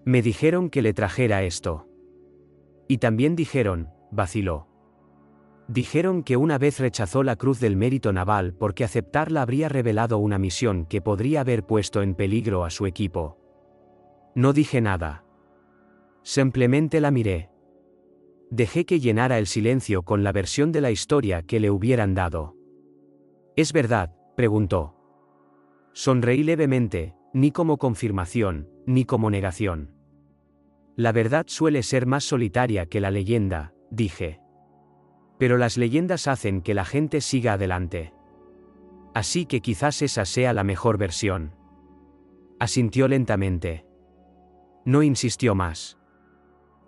Me dijeron que le trajera esto. Y también dijeron, vaciló. Dijeron que una vez rechazó la Cruz del Mérito Naval porque aceptarla habría revelado una misión que podría haber puesto en peligro a su equipo. No dije nada. Simplemente la miré. Dejé que llenara el silencio con la versión de la historia que le hubieran dado. ¿Es verdad?, preguntó. Sonreí levemente, ni como confirmación, ni como negación. La verdad suele ser más solitaria que la leyenda, dije. Pero las leyendas hacen que la gente siga adelante. Así que quizás esa sea la mejor versión. Asintió lentamente. No insistió más.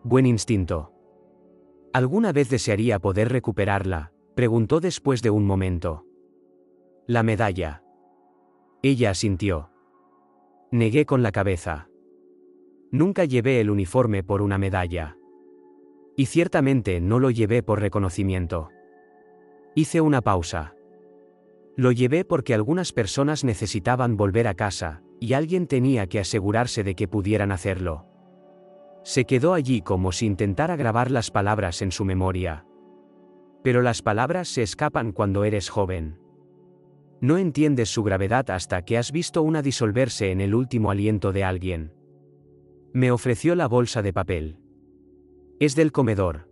Buen instinto. ¿Alguna vez desearía poder recuperarla?, preguntó después de un momento. La medalla. Ella asintió. Negué con la cabeza. Nunca llevé el uniforme por una medalla. Y ciertamente no lo llevé por reconocimiento. Hice una pausa. Lo llevé porque algunas personas necesitaban volver a casa, y alguien tenía que asegurarse de que pudieran hacerlo. Se quedó allí como si intentara grabar las palabras en su memoria. Pero las palabras se escapan cuando eres joven. No entiendes su gravedad hasta que has visto una disolverse en el último aliento de alguien. Me ofreció la bolsa de papel. Es del comedor.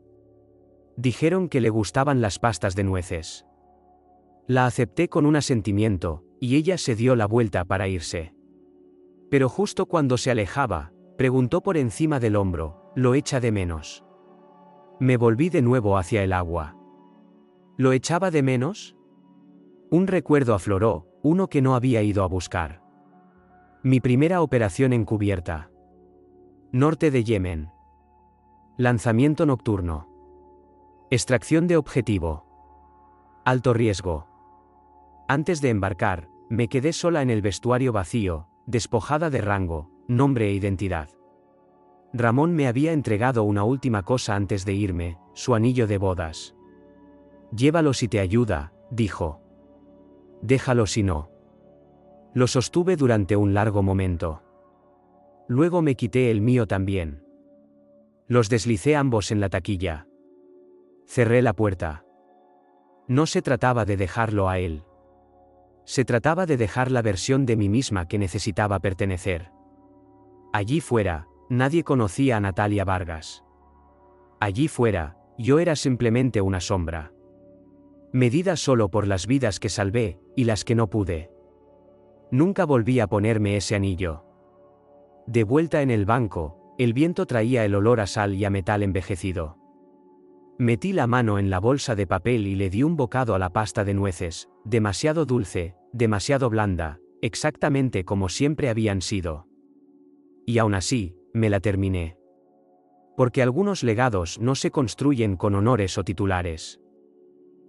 Dijeron que le gustaban las pastas de nueces. La acepté con un asentimiento, y ella se dio la vuelta para irse. Pero justo cuando se alejaba, preguntó por encima del hombro, ¿lo echa de menos? Me volví de nuevo hacia el agua. ¿Lo echaba de menos? Un recuerdo afloró, uno que no había ido a buscar. Mi primera operación encubierta. Norte de Yemen. Lanzamiento nocturno. Extracción de objetivo. Alto riesgo. Antes de embarcar, me quedé sola en el vestuario vacío, despojada de rango, nombre e identidad. Ramón me había entregado una última cosa antes de irme, su anillo de bodas. Llévalo si te ayuda, dijo. Déjalo si no. Lo sostuve durante un largo momento. Luego me quité el mío también. Los deslicé ambos en la taquilla. Cerré la puerta. No se trataba de dejarlo a él. Se trataba de dejar la versión de mí misma que necesitaba pertenecer. Allí fuera, nadie conocía a Natalia Vargas. Allí fuera, yo era simplemente una sombra. Medida solo por las vidas que salvé, y las que no pude. Nunca volví a ponerme ese anillo. De vuelta en el banco, el viento traía el olor a sal y a metal envejecido. Metí la mano en la bolsa de papel y le di un bocado a la pasta de nueces, demasiado dulce, demasiado blanda, exactamente como siempre habían sido. Y aún así, me la terminé. Porque algunos legados no se construyen con honores o titulares.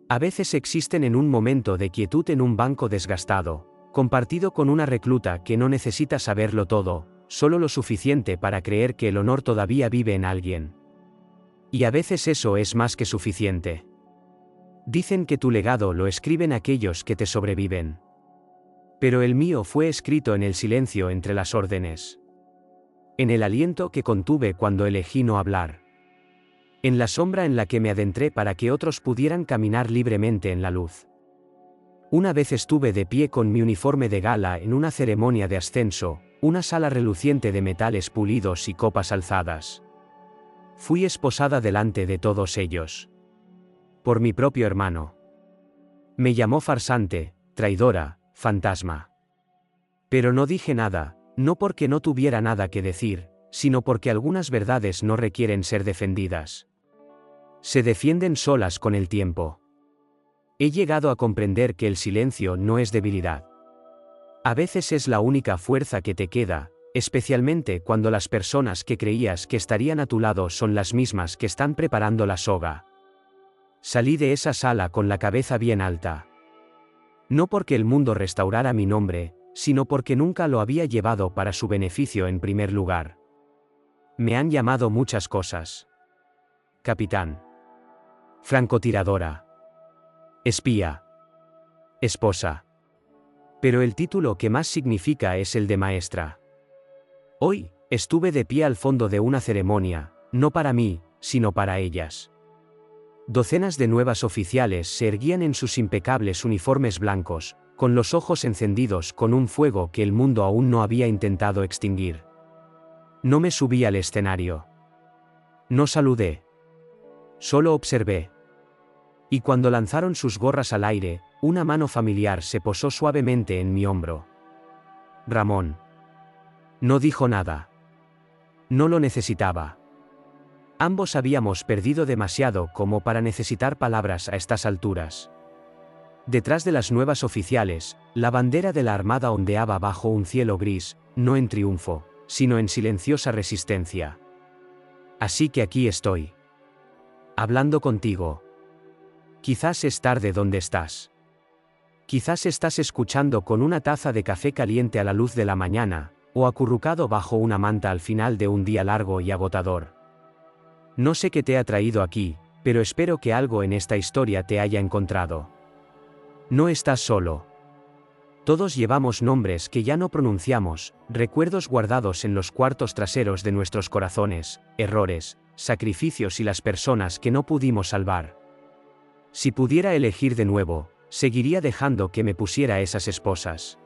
A veces existen en un momento de quietud en un banco desgastado, compartido con una recluta que no necesita saberlo todo, solo lo suficiente para creer que el honor todavía vive en alguien. Y a veces eso es más que suficiente. Dicen que tu legado lo escriben aquellos que te sobreviven. Pero el mío fue escrito en el silencio entre las órdenes. En el aliento que contuve cuando elegí no hablar. En la sombra en la que me adentré para que otros pudieran caminar libremente en la luz. Una vez estuve de pie con mi uniforme de gala en una ceremonia de ascenso, una sala reluciente de metales pulidos y copas alzadas. Fui esposada delante de todos ellos. Por mi propio hermano. Me llamó farsante, traidora, fantasma. Pero no dije nada, no porque no tuviera nada que decir, sino porque algunas verdades no requieren ser defendidas. Se defienden solas con el tiempo. He llegado a comprender que el silencio no es debilidad. A veces es la única fuerza que te queda, especialmente cuando las personas que creías que estarían a tu lado son las mismas que están preparando la soga. Salí de esa sala con la cabeza bien alta. No porque el mundo restaurara mi nombre, sino porque nunca lo había llevado para su beneficio en primer lugar. Me han llamado muchas cosas. Capitán. Francotiradora. Espía. Esposa. Pero el título que más significa es el de maestra. Hoy, estuve de pie al fondo de una ceremonia, no para mí, sino para ellas. Docenas de nuevas oficiales se erguían en sus impecables uniformes blancos, con los ojos encendidos con un fuego que el mundo aún no había intentado extinguir. No me subí al escenario. No saludé. Solo observé. Y cuando lanzaron sus gorras al aire, una mano familiar se posó suavemente en mi hombro. Ramón. No dijo nada. No lo necesitaba. Ambos habíamos perdido demasiado como para necesitar palabras a estas alturas. Detrás de las nuevas oficiales, la bandera de la Armada ondeaba bajo un cielo gris, no en triunfo, sino en silenciosa resistencia. Así que aquí estoy. Hablando contigo. Quizás es tarde donde estás. Quizás estás escuchando con una taza de café caliente a la luz de la mañana, o acurrucado bajo una manta al final de un día largo y agotador. No sé qué te ha traído aquí, pero espero que algo en esta historia te haya encontrado. No estás solo. Todos llevamos nombres que ya no pronunciamos, recuerdos guardados en los cuartos traseros de nuestros corazones, errores, sacrificios y las personas que no pudimos salvar. Si pudiera elegir de nuevo, seguiría dejando que me pusiera esas esposas.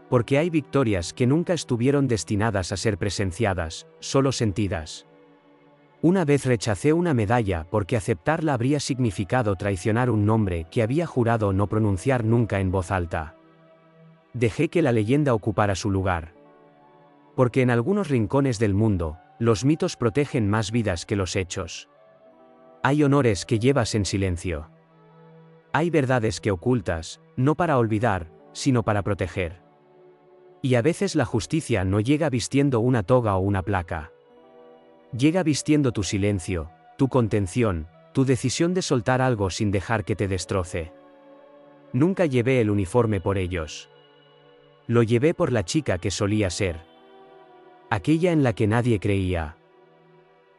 Porque hay victorias que nunca estuvieron destinadas a ser presenciadas, solo sentidas. Una vez rechacé una medalla porque aceptarla habría significado traicionar un nombre que había jurado no pronunciar nunca en voz alta. Dejé que la leyenda ocupara su lugar. Porque en algunos rincones del mundo, los mitos protegen más vidas que los hechos. Hay honores que llevas en silencio. Hay verdades que ocultas, no para olvidar, sino para proteger. Y a veces la justicia no llega vistiendo una toga o una placa. Llega vistiendo tu silencio, tu contención, tu decisión de soltar algo sin dejar que te destroce. Nunca llevé el uniforme por ellos. Lo llevé por la chica que solía ser. Aquella en la que nadie creía.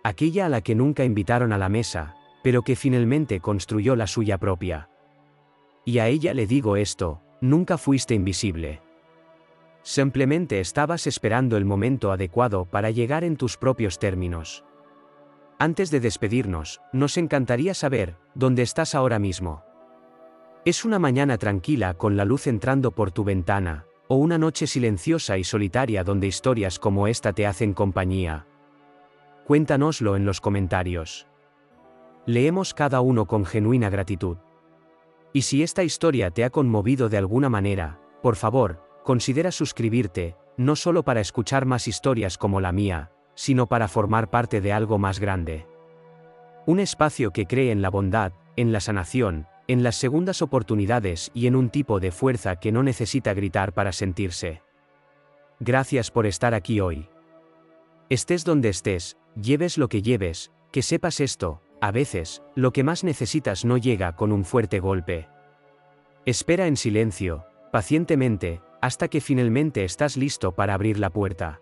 Aquella a la que nunca invitaron a la mesa, pero que finalmente construyó la suya propia. Y a ella le digo esto, nunca fuiste invisible. Simplemente estabas esperando el momento adecuado para llegar en tus propios términos. Antes de despedirnos, nos encantaría saber, ¿dónde estás ahora mismo? ¿Es una mañana tranquila con la luz entrando por tu ventana, o una noche silenciosa y solitaria donde historias como esta te hacen compañía? Cuéntanoslo en los comentarios. Leemos cada uno con genuina gratitud. Y si esta historia te ha conmovido de alguna manera, por favor, considera suscribirte, no solo para escuchar más historias como la mía, sino para formar parte de algo más grande. Un espacio que cree en la bondad, en la sanación, en las segundas oportunidades y en un tipo de fuerza que no necesita gritar para sentirse. Gracias por estar aquí hoy. Estés donde estés, lleves lo que lleves, que sepas esto, a veces, lo que más necesitas no llega con un fuerte golpe. Espera en silencio, pacientemente, hasta que finalmente estás listo para abrir la puerta.